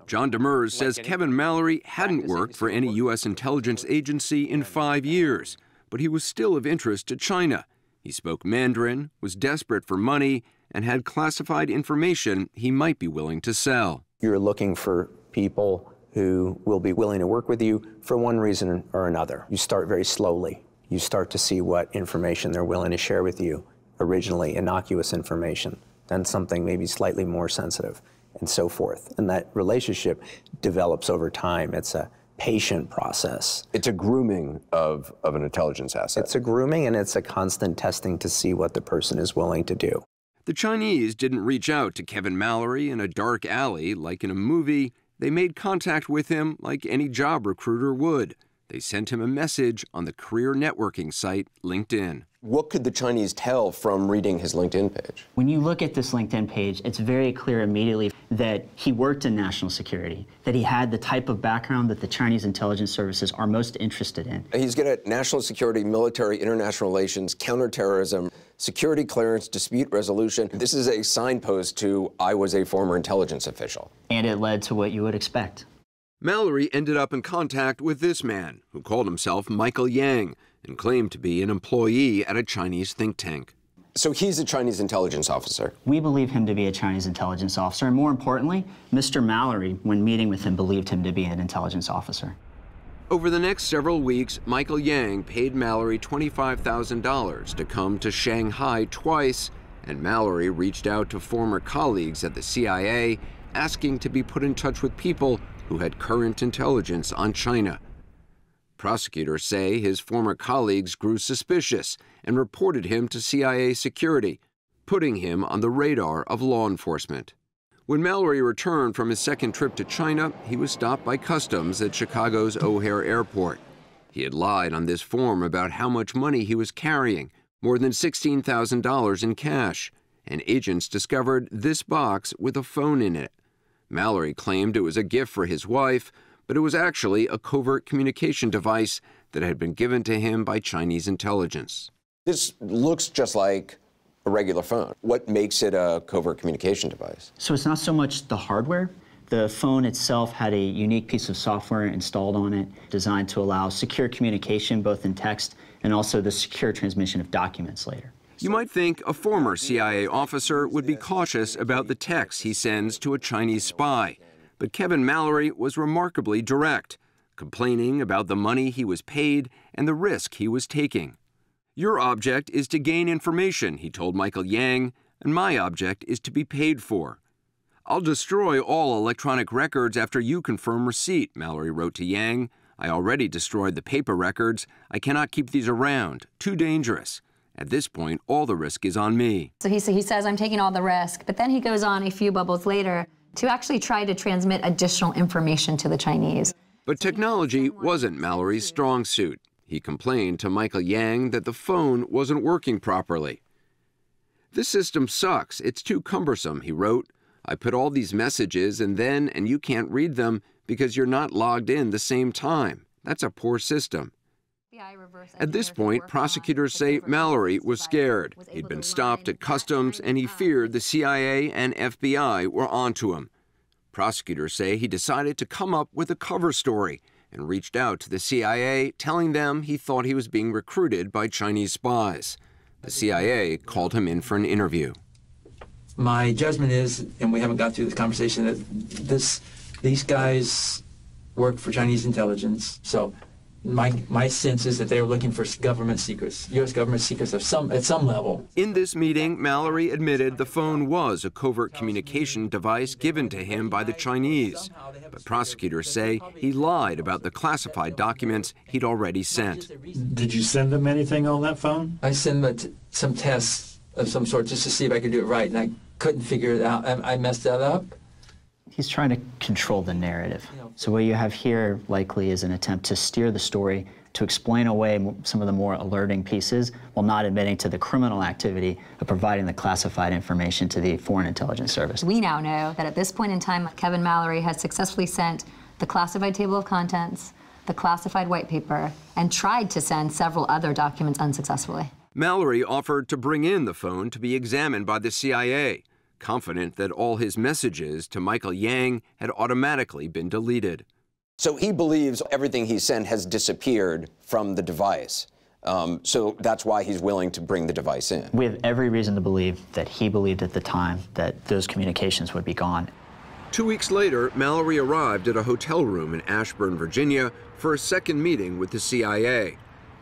John Demers says Kevin Mallory hadn't worked for any U.S. intelligence agency in 5 years, but he was still of interest to China. He spoke Mandarin, was desperate for money, and had classified information he might be willing to sell. You're looking for people who will be willing to work with you for one reason or another. You start very slowly. You start to see what information they're willing to share with you, originally innocuous information, then something maybe slightly more sensitive, and so forth. And that relationship develops over time. It's a patient process. It's a grooming of an intelligence asset. It's a grooming, and it's a constant testing to see what the person is willing to do. The Chinese didn't reach out to Kevin Mallory in a dark alley like in a movie. They made contact with him like any job recruiter would. They sent him a message on the career networking site LinkedIn. What could the Chinese tell from reading his LinkedIn page? When you look at this LinkedIn page, it's very clear immediately that he worked in national security, that he had the type of background that the Chinese intelligence services are most interested in. He's good at national security, military, international relations, counterterrorism, security clearance, dispute resolution. This is a signpost to I was a former intelligence official. And it led to what you would expect. Mallory ended up in contact with this man, who called himself Michael Yang, and claimed to be an employee at a Chinese think tank. So he's a Chinese intelligence officer? We believe him to be a Chinese intelligence officer, and more importantly, Mr. Mallory, when meeting with him, believed him to be an intelligence officer. Over the next several weeks, Michael Yang paid Mallory $25,000 to come to Shanghai twice, and Mallory reached out to former colleagues at the CIA asking to be put in touch with people who had current intelligence on China. Prosecutors say his former colleagues grew suspicious and reported him to CIA security, putting him on the radar of law enforcement. When Mallory returned from his second trip to China, he was stopped by customs at Chicago's O'Hare Airport. He had lied on this form about how much money he was carrying, more than $16,000 in cash, and agents discovered this box with a phone in it. Mallory claimed it was a gift for his wife, but it was actually a covert communication device that had been given to him by Chinese intelligence. This looks just like a regular phone. What makes it a covert communication device? So it's not so much the hardware. The phone itself had a unique piece of software installed on it designed to allow secure communication both in text and also the secure transmission of documents later. You might think a former CIA officer would be cautious about the texts he sends to a Chinese spy. But Kevin Mallory was remarkably direct, complaining about the money he was paid and the risk he was taking. "Your object is to gain information," he told Michael Yang, "and my object is to be paid for." "I'll destroy all electronic records after you confirm receipt," Mallory wrote to Yang. "I already destroyed the paper records. I cannot keep these around. Too dangerous. At this point, all the risk is on me." So he says, I'm taking all the risk, but then he goes on a few bubbles later to actually try to transmit additional information to the Chinese. But technology wasn't Mallory's strong suit. He complained to Michael Yang that the phone wasn't working properly. "This system sucks. It's too cumbersome," he wrote. "I put all these messages and you can't read them because you're not logged in the same time. That's a poor system." At this point, prosecutors say Mallory was scared. He'd been stopped at customs and he feared the CIA and FBI were onto him. Prosecutors say he decided to come up with a cover story and reached out to the CIA, telling them he thought he was being recruited by Chinese spies. The CIA called him in for an interview. My judgment is, and we haven't got through this conversation, that these guys work for Chinese intelligence. So my sense is that they were looking for government secrets, U.S. government secrets at some level. In this meeting, Mallory admitted the phone was a covert communication device given to him by the Chinese. But prosecutors say he lied about the classified documents he'd already sent. Did you send them anything on that phone? I sent them some tests of some sort just to see if I could do it right, and I couldn't figure it out. I messed that up. He's trying to control the narrative. So what you have here likely is an attempt to steer the story, to explain away some of the more alerting pieces while not admitting to the criminal activity of providing the classified information to the Foreign Intelligence Service. We now know that at this point in time, Kevin Mallory has successfully sent the classified table of contents, the classified white paper, and tried to send several other documents unsuccessfully. Mallory offered to bring in the phone to be examined by the CIA, confident that all his messages to Michael Yang had automatically been deleted. So he believes everything he sent has disappeared from the device. So that's why he's willing to bring the device in. We have every reason to believe that he believed at the time that those communications would be gone. 2 weeks later, Mallory arrived at a hotel room in Ashburn, Virginia, for a second meeting with the CIA.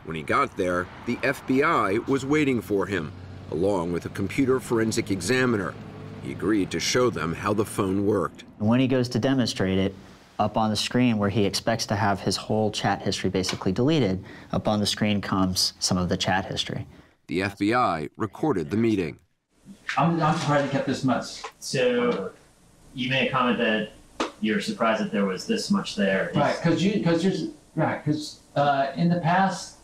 When he got there, the FBI was waiting for him, along with a computer forensic examiner. He agreed to show them how the phone worked. When he goes to demonstrate it, up on the screen where he expects to have his whole chat history basically deleted, up on the screen comes some of the chat history. The FBI recorded the meeting. I'm surprised they kept this much. So you made a comment that you're surprised that there was this much there. Right, because in the past,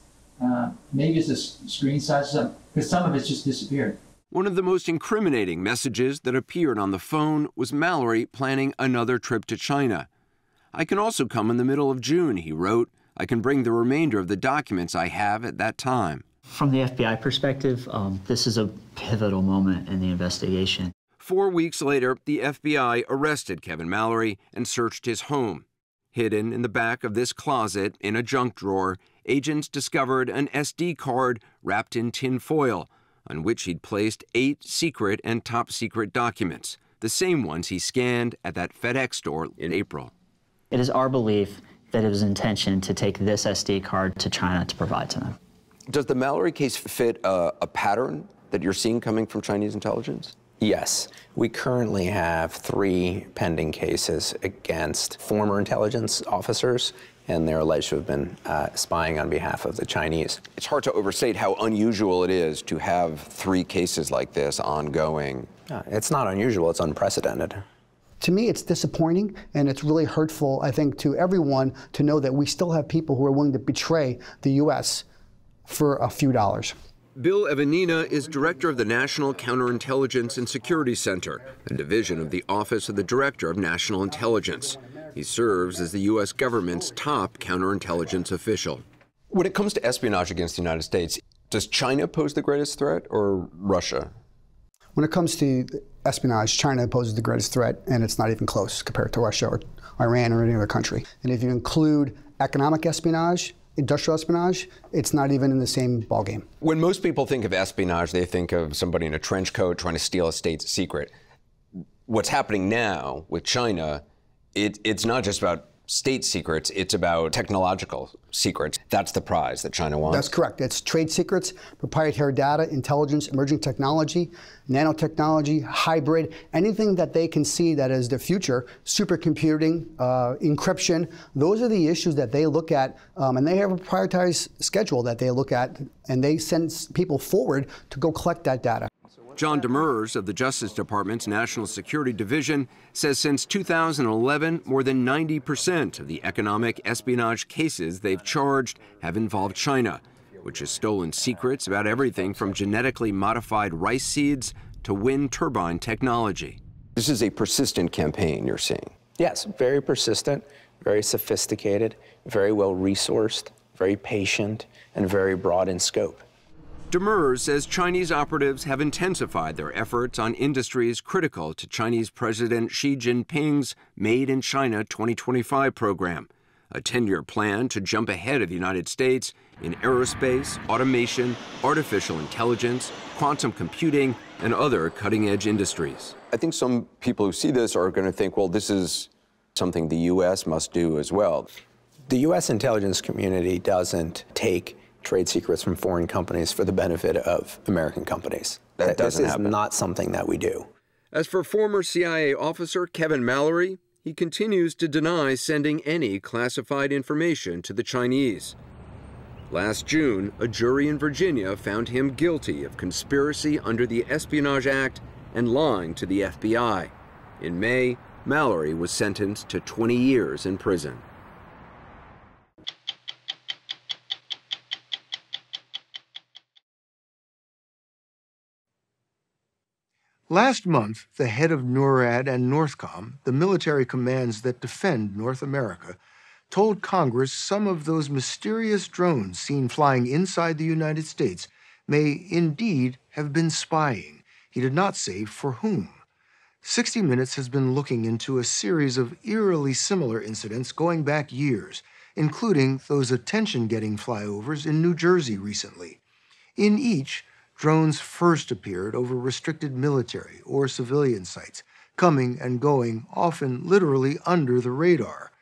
maybe it's a screen size, because some of it's just disappeared. One of the most incriminating messages that appeared on the phone was Mallory planning another trip to China. "I can also come in the middle of June," he wrote. "I can bring the remainder of the documents I have at that time." From the FBI perspective, this is a pivotal moment in the investigation. 4 weeks later, the FBI arrested Kevin Mallory and searched his home. Hidden in the back of this closet in a junk drawer, agents discovered an SD card wrapped in tin foil on which he'd placed 8 secret and top-secret documents, the same ones he scanned at that FedEx store in April. It is our belief that it was intention to take this SD card to China to provide to them. Does the Mallory case fit a pattern that you're seeing coming from Chinese intelligence? Yes. We currently have 3 pending cases against former intelligence officers, and they're alleged to have been spying on behalf of the Chinese. It's hard to overstate how unusual it is to have 3 cases like this ongoing. It's not unusual, it's unprecedented. To me, it's disappointing, and it's really hurtful, I think, to everyone to know that we still have people who are willing to betray the U.S. for a few dollars. Bill Evanina is director of the National Counterintelligence and Security Center, a division of the Office of the Director of National Intelligence. He serves as the U.S. government's top counterintelligence official. When it comes to espionage against the United States, does China pose the greatest threat or Russia? When it comes to espionage, China poses the greatest threat, and it's not even close compared to Russia or Iran or any other country. And if you include economic espionage, industrial espionage, it's not even in the same ballgame. When most people think of espionage, they think of somebody in a trench coat trying to steal a state's secret. What's happening now with China, it's not just about state secrets, it's about technological secrets. That's the prize that China wants. That's correct. It's trade secrets, proprietary data, intelligence, emerging technology, nanotechnology, hybrid, anything that they can see that is the future, supercomputing, encryption. Those are the issues that they look at, and they have a prioritized schedule that they look at, and they send people forward to go collect that data. John Demers of the Justice Department's National Security Division says since 2011, more than 90% of the economic espionage cases they've charged have involved China, which has stolen secrets about everything from genetically modified rice seeds to wind turbine technology. This is a persistent campaign you're seeing. Yes, very persistent, very sophisticated, very well resourced, very patient, and very broad in scope. Demers says Chinese operatives have intensified their efforts on industries critical to Chinese President Xi Jinping's Made in China 2025 program, a 10-year plan to jump ahead of the United States in aerospace, automation, artificial intelligence, quantum computing, and other cutting-edge industries. I think some people who see this are going to think, well, this is something the U.S. must do as well. The U.S. intelligence community doesn't take trade secrets from foreign companies for the benefit of American companies. This is not something that we do. As for former CIA officer Kevin Mallory, he continues to deny sending any classified information to the Chinese. Last June, a jury in Virginia found him guilty of conspiracy under the Espionage Act and lying to the FBI. In May, Mallory was sentenced to 20 years in prison. Last month, the head of NORAD and NORTHCOM, the military commands that defend North America, told Congress some of those mysterious drones seen flying inside the United States may indeed have been spying. He did not say for whom. 60 Minutes has been looking into a series of eerily similar incidents going back years, including those attention-getting flyovers in New Jersey recently. In each, drones first appeared over restricted military or civilian sites, coming and going, often literally under the radar.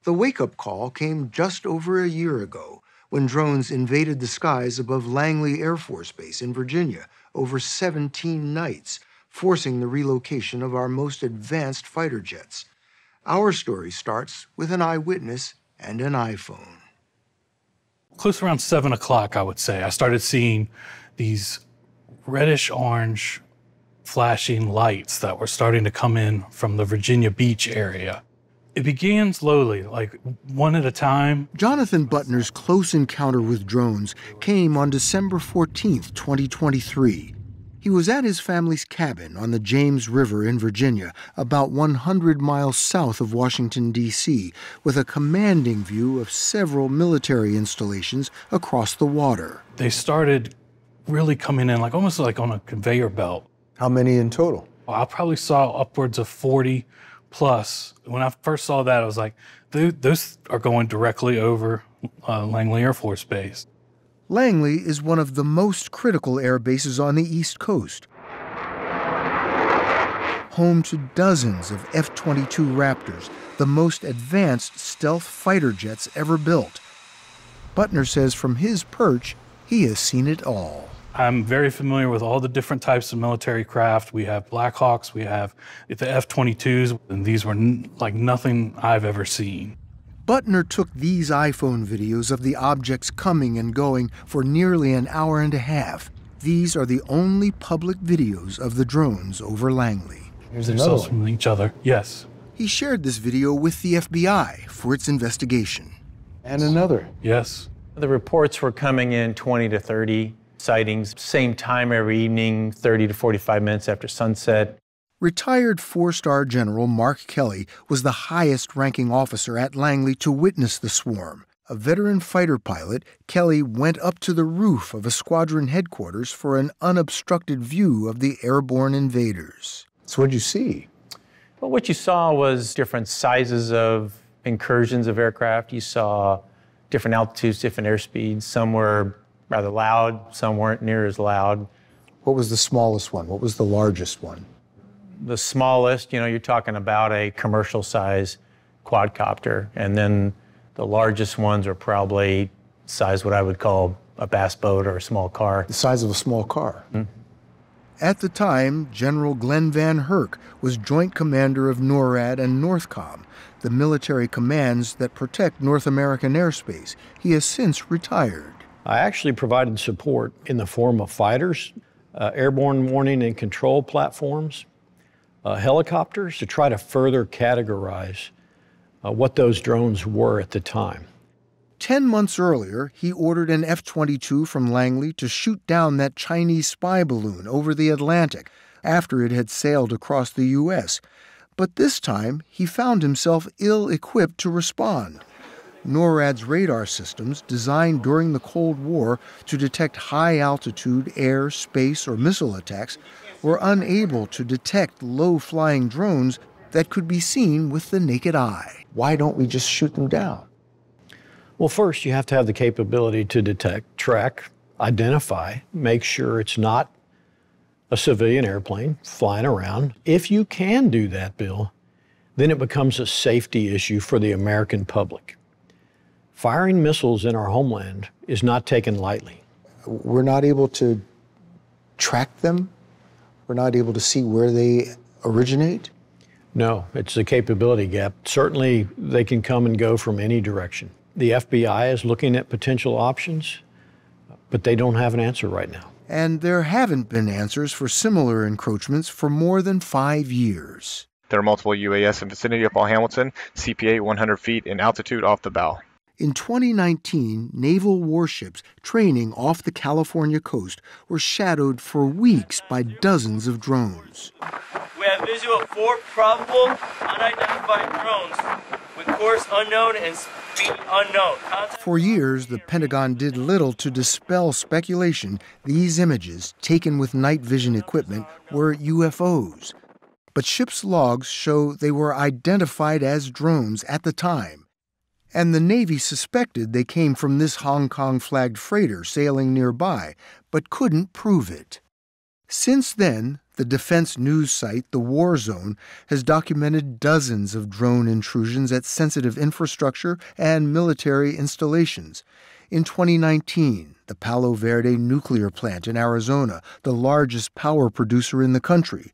The wake-up call came just over a year ago, when drones invaded the skies above Langley Air Force Base in Virginia over 17 nights, forcing the relocation of our most advanced fighter jets. Our story starts with an eyewitness and an iPhone. Close around 7 o'clock, I would say, I started seeing these reddish-orange flashing lights that were starting to come in from the Virginia Beach area. It began slowly, like one at a time. Jonathan Butner's close encounter with drones came on December 14th, 2023. He was at his family's cabin on the James River in Virginia, about 100 miles south of Washington, D.C., with a commanding view of several military installations across the water. They started really coming in like almost like on a conveyor belt. How many in total? Well, I probably saw upwards of 40 Plus, when I first saw that, I was like, those are going directly over Langley Air Force Base. Langley is one of the most critical air bases on the East Coast, home to dozens of F-22 Raptors, the most advanced stealth fighter jets ever built. Butner says from his perch, he has seen it all. I'm very familiar with all the different types of military craft. We have Black Hawks, we have the F-22s, and these were like nothing I've ever seen. Butner took these iPhone videos of the objects coming and going for nearly an hour and a half. These are the only public videos of the drones over Langley. Here's another one. From each other, yes. He shared this video with the FBI for its investigation. And another. Yes. The reports were coming in 20 to 30 sightings, same time every evening, 30 to 45 minutes after sunset. Retired four-star General Mark Kelly was the highest-ranking officer at Langley to witness the swarm. A veteran fighter pilot, Kelly went up to the roof of a squadron headquarters for an unobstructed view of the airborne invaders. So what'd you see? Well, what you saw was different sizes of incursions of aircraft. You saw different altitudes, different airspeeds. Some were rather loud, some weren't near as loud. What was the smallest one? What was the largest one? The smallest, you're talking about a commercial size quadcopter. And then the largest ones are probably size what I would call a bass boat or a small car. The size of a small car. Mm-hmm. At the time, General Glenn Van Herk was Joint Commander of NORAD and NORTHCOM, the military commands that protect North American airspace. He has since retired. I actually provided support in the form of fighters, airborne warning and control platforms, helicopters, to try to further categorize what those drones were at the time. 10 months earlier, he ordered an F-22 from Langley to shoot down that Chinese spy balloon over the Atlantic after it had sailed across the U.S. But this time, he found himself ill-equipped to respond. NORAD's radar systems, designed during the Cold War to detect high-altitude air, space, or missile attacks, were unable to detect low-flying drones that could be seen with the naked eye. Why don't we just shoot them down? Well, first, you have to have the capability to detect, track, identify, make sure it's not a civilian airplane flying around. If you can do that, Bill, then it becomes a safety issue for the American public. Firing missiles in our homeland is not taken lightly. We're not able to track them? We're not able to see where they originate? No, it's a capability gap. Certainly, they can come and go from any direction. The FBI is looking at potential options, but they don't have an answer right now. And there haven't been answers for similar encroachments for more than 5 years. There are multiple UAS in the vicinity of Paul Hamilton, CPA 100 feet in altitude off the bow. In 2019, naval warships training off the California coast were shadowed for weeks by dozens of drones. We have visual of 4 probable unidentified drones with course unknown and speed unknown. For years, the Pentagon did little to dispel speculation these images, taken with night vision equipment, were UFOs. But ships' logs show they were identified as drones at the time. And the Navy suspected they came from this Hong Kong-flagged freighter sailing nearby, but couldn't prove it. Since then, the defense news site, The War Zone, has documented dozens of drone intrusions at sensitive infrastructure and military installations. In 2019, the Palo Verde nuclear plant in Arizona, the largest power producer in the country.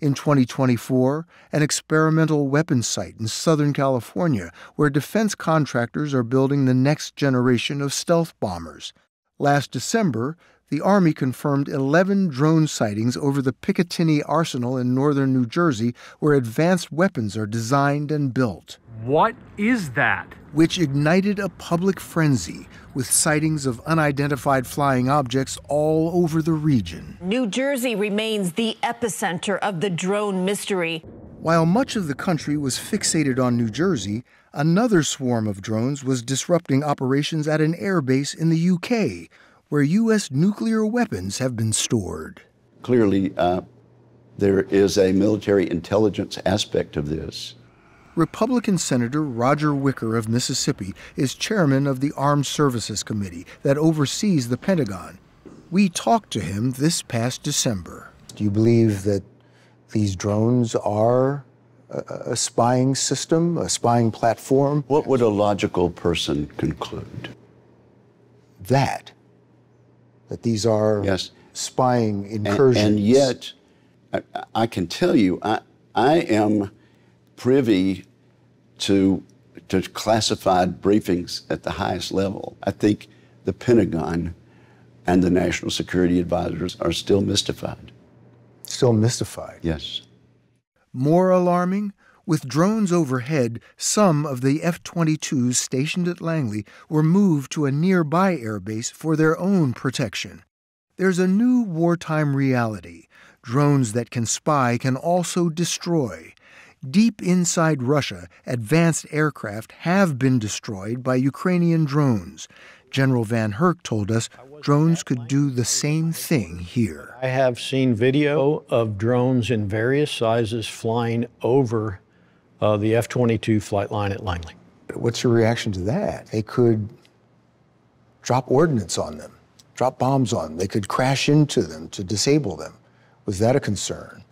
In 2024, an experimental weapons site in Southern California where defense contractors are building the next generation of stealth bombers. Last December, the Army confirmed 11 drone sightings over the Picatinny Arsenal in northern New Jersey where advanced weapons are designed and built. What is that? Which ignited a public frenzy with sightings of unidentified flying objects all over the region. New Jersey remains the epicenter of the drone mystery. While much of the country was fixated on New Jersey, another swarm of drones was disrupting operations at an airbase in the UK, where U.S. nuclear weapons have been stored. Clearly, There is a military intelligence aspect of this. Republican Senator Roger Whitaker of Mississippi is chairman of the Armed Services Committee that oversees the Pentagon. We talked to him this past December. Do you believe that these drones are a spying system, a spying platform? What would a logical person conclude? That these are spying incursions. And yet, I can tell you, I am privy to classified briefings at the highest level. I think the Pentagon and the National Security Advisors are still mystified. Still mystified? Yes. More alarming, with drones overhead, some of the F-22s stationed at Langley were moved to a nearby airbase for their own protection. There's a new wartime reality. Drones that can spy can also destroy. Deep inside Russia, advanced aircraft have been destroyed by Ukrainian drones. General Van Herk told us drones could do the same thing here. I have seen video of drones in various sizes flying over the F-22 flight line at Langley. What's your reaction to that? They could drop ordnance on them, drop bombs on them. They could crash into them to disable them. Was that a concern?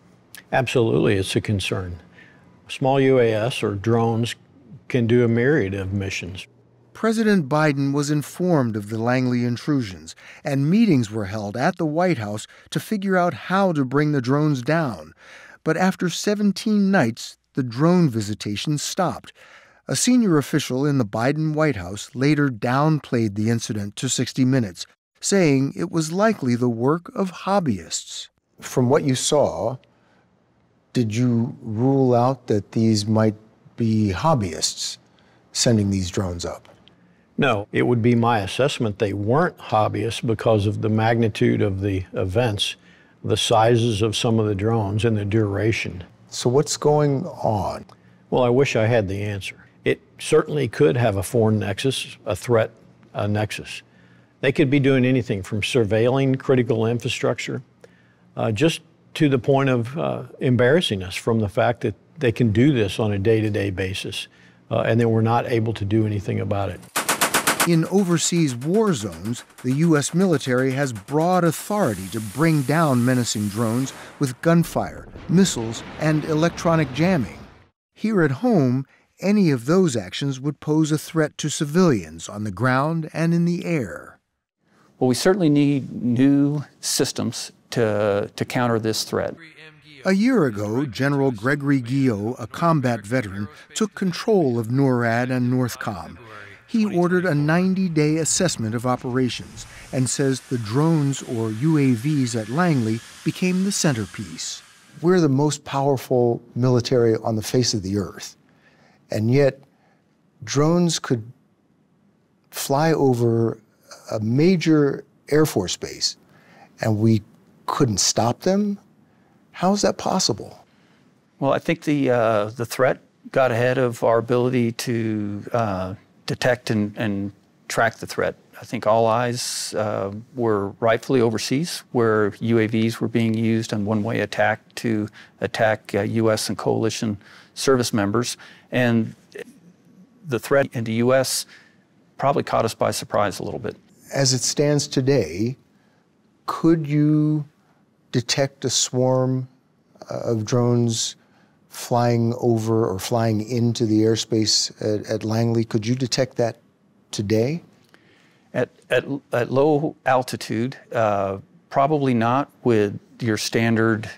Absolutely, it's a concern. Small UAS or drones can do a myriad of missions. President Biden was informed of the Langley intrusions, and meetings were held at the White House to figure out how to bring the drones down. But after 17 nights, the drone visitation stopped. A senior official in the Biden White House later downplayed the incident to 60 Minutes, saying it was likely the work of hobbyists. From what you saw, did you rule out that these might be hobbyists sending these drones up? No, it would be my assessment they weren't hobbyists because of the magnitude of the events, the sizes of some of the drones, and the duration. So what's going on? Well, I wish I had the answer. It certainly could have a foreign nexus, a threat nexus. They could be doing anything from surveilling critical infrastructure, just to the point of embarrassing us from the fact that they can do this on a day-to-day basis, and then we're not able to do anything about it. In overseas war zones, the U.S. military has broad authority to bring down menacing drones with gunfire, missiles, and electronic jamming. Here at home, any of those actions would pose a threat to civilians on the ground and in the air. Well, we certainly need new systems to counter this threat. A year ago, General Gregory Guillot, a combat veteran, took control of NORAD and NORTHCOM. He ordered a 90-day assessment of operations and says the drones, or UAVs, at Langley became the centerpiece. We're the most powerful military on the face of the earth, and yet drones could fly over a major Air Force base, and we couldn't stop them? How is that possible? Well, I think the threat got ahead of our ability to detect and track the threat. I think all eyes were rightfully overseas, where UAVs were being used on one-way attack to attack U.S. and coalition service members. And the threat in the U.S. probably caught us by surprise a little bit. As it stands today, could you detect a swarm of drones flying over or flying into the airspace at Langley? Could you detect that today? At low altitude, probably not with your standard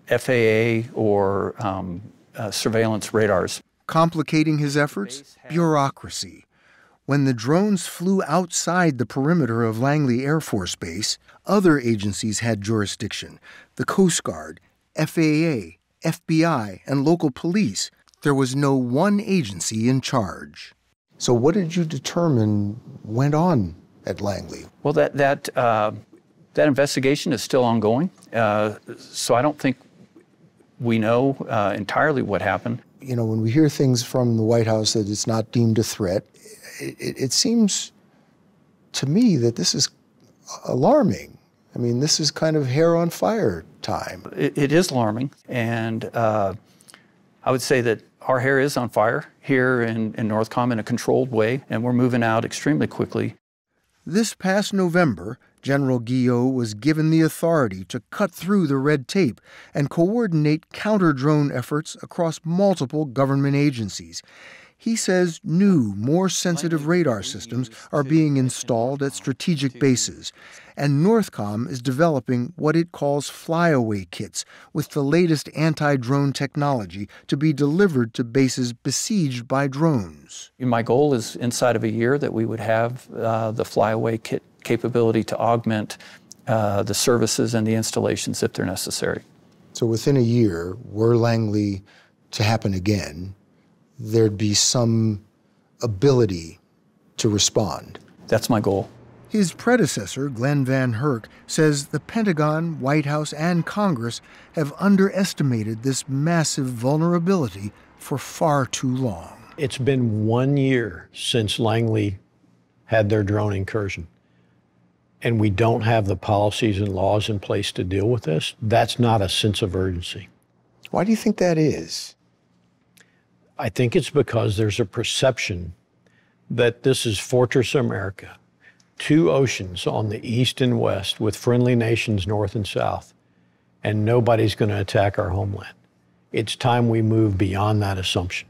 FAA or surveillance radars. Complicating his efforts? Bureaucracy. When the drones flew outside the perimeter of Langley Air Force Base, other agencies had jurisdiction: the Coast Guard, FAA, FBI, and local police. There was no one agency in charge. So what did you determine went on at Langley? Well, that investigation is still ongoing, so I don't think we know entirely what happened. You know, when we hear things from the White House that it's not deemed a threat, it seems to me that this is alarming. I mean, this is kind of hair on fire time. It is alarming, and I would say that our hair is on fire here in NORTHCOM in a controlled way, and we're moving out extremely quickly. This past November, General Guillot was given the authority to cut through the red tape and coordinate counter-drone efforts across multiple government agencies. He says new, more sensitive radar systems are being installed at strategic bases, and NORTHCOM is developing what it calls flyaway kits with the latest anti-drone technology to be delivered to bases besieged by drones. My goal is inside of a year that we would have the flyaway kit capability to augment the services and the installations if they're necessary. So within a year, were Langley to happen again, there'd be some ability to respond. That's my goal. His predecessor, Glenn Van Herk, says the Pentagon, White House, and Congress have underestimated this massive vulnerability for far too long. It's been 1 year since Langley had their drone incursion, and we don't have the policies and laws in place to deal with this. That's not a sense of urgency. Why do you think that is? I think it's because there's a perception that this is Fortress America, 2 oceans on the east and west with friendly nations north and south, and nobody's going to attack our homeland. It's time we move beyond that assumption.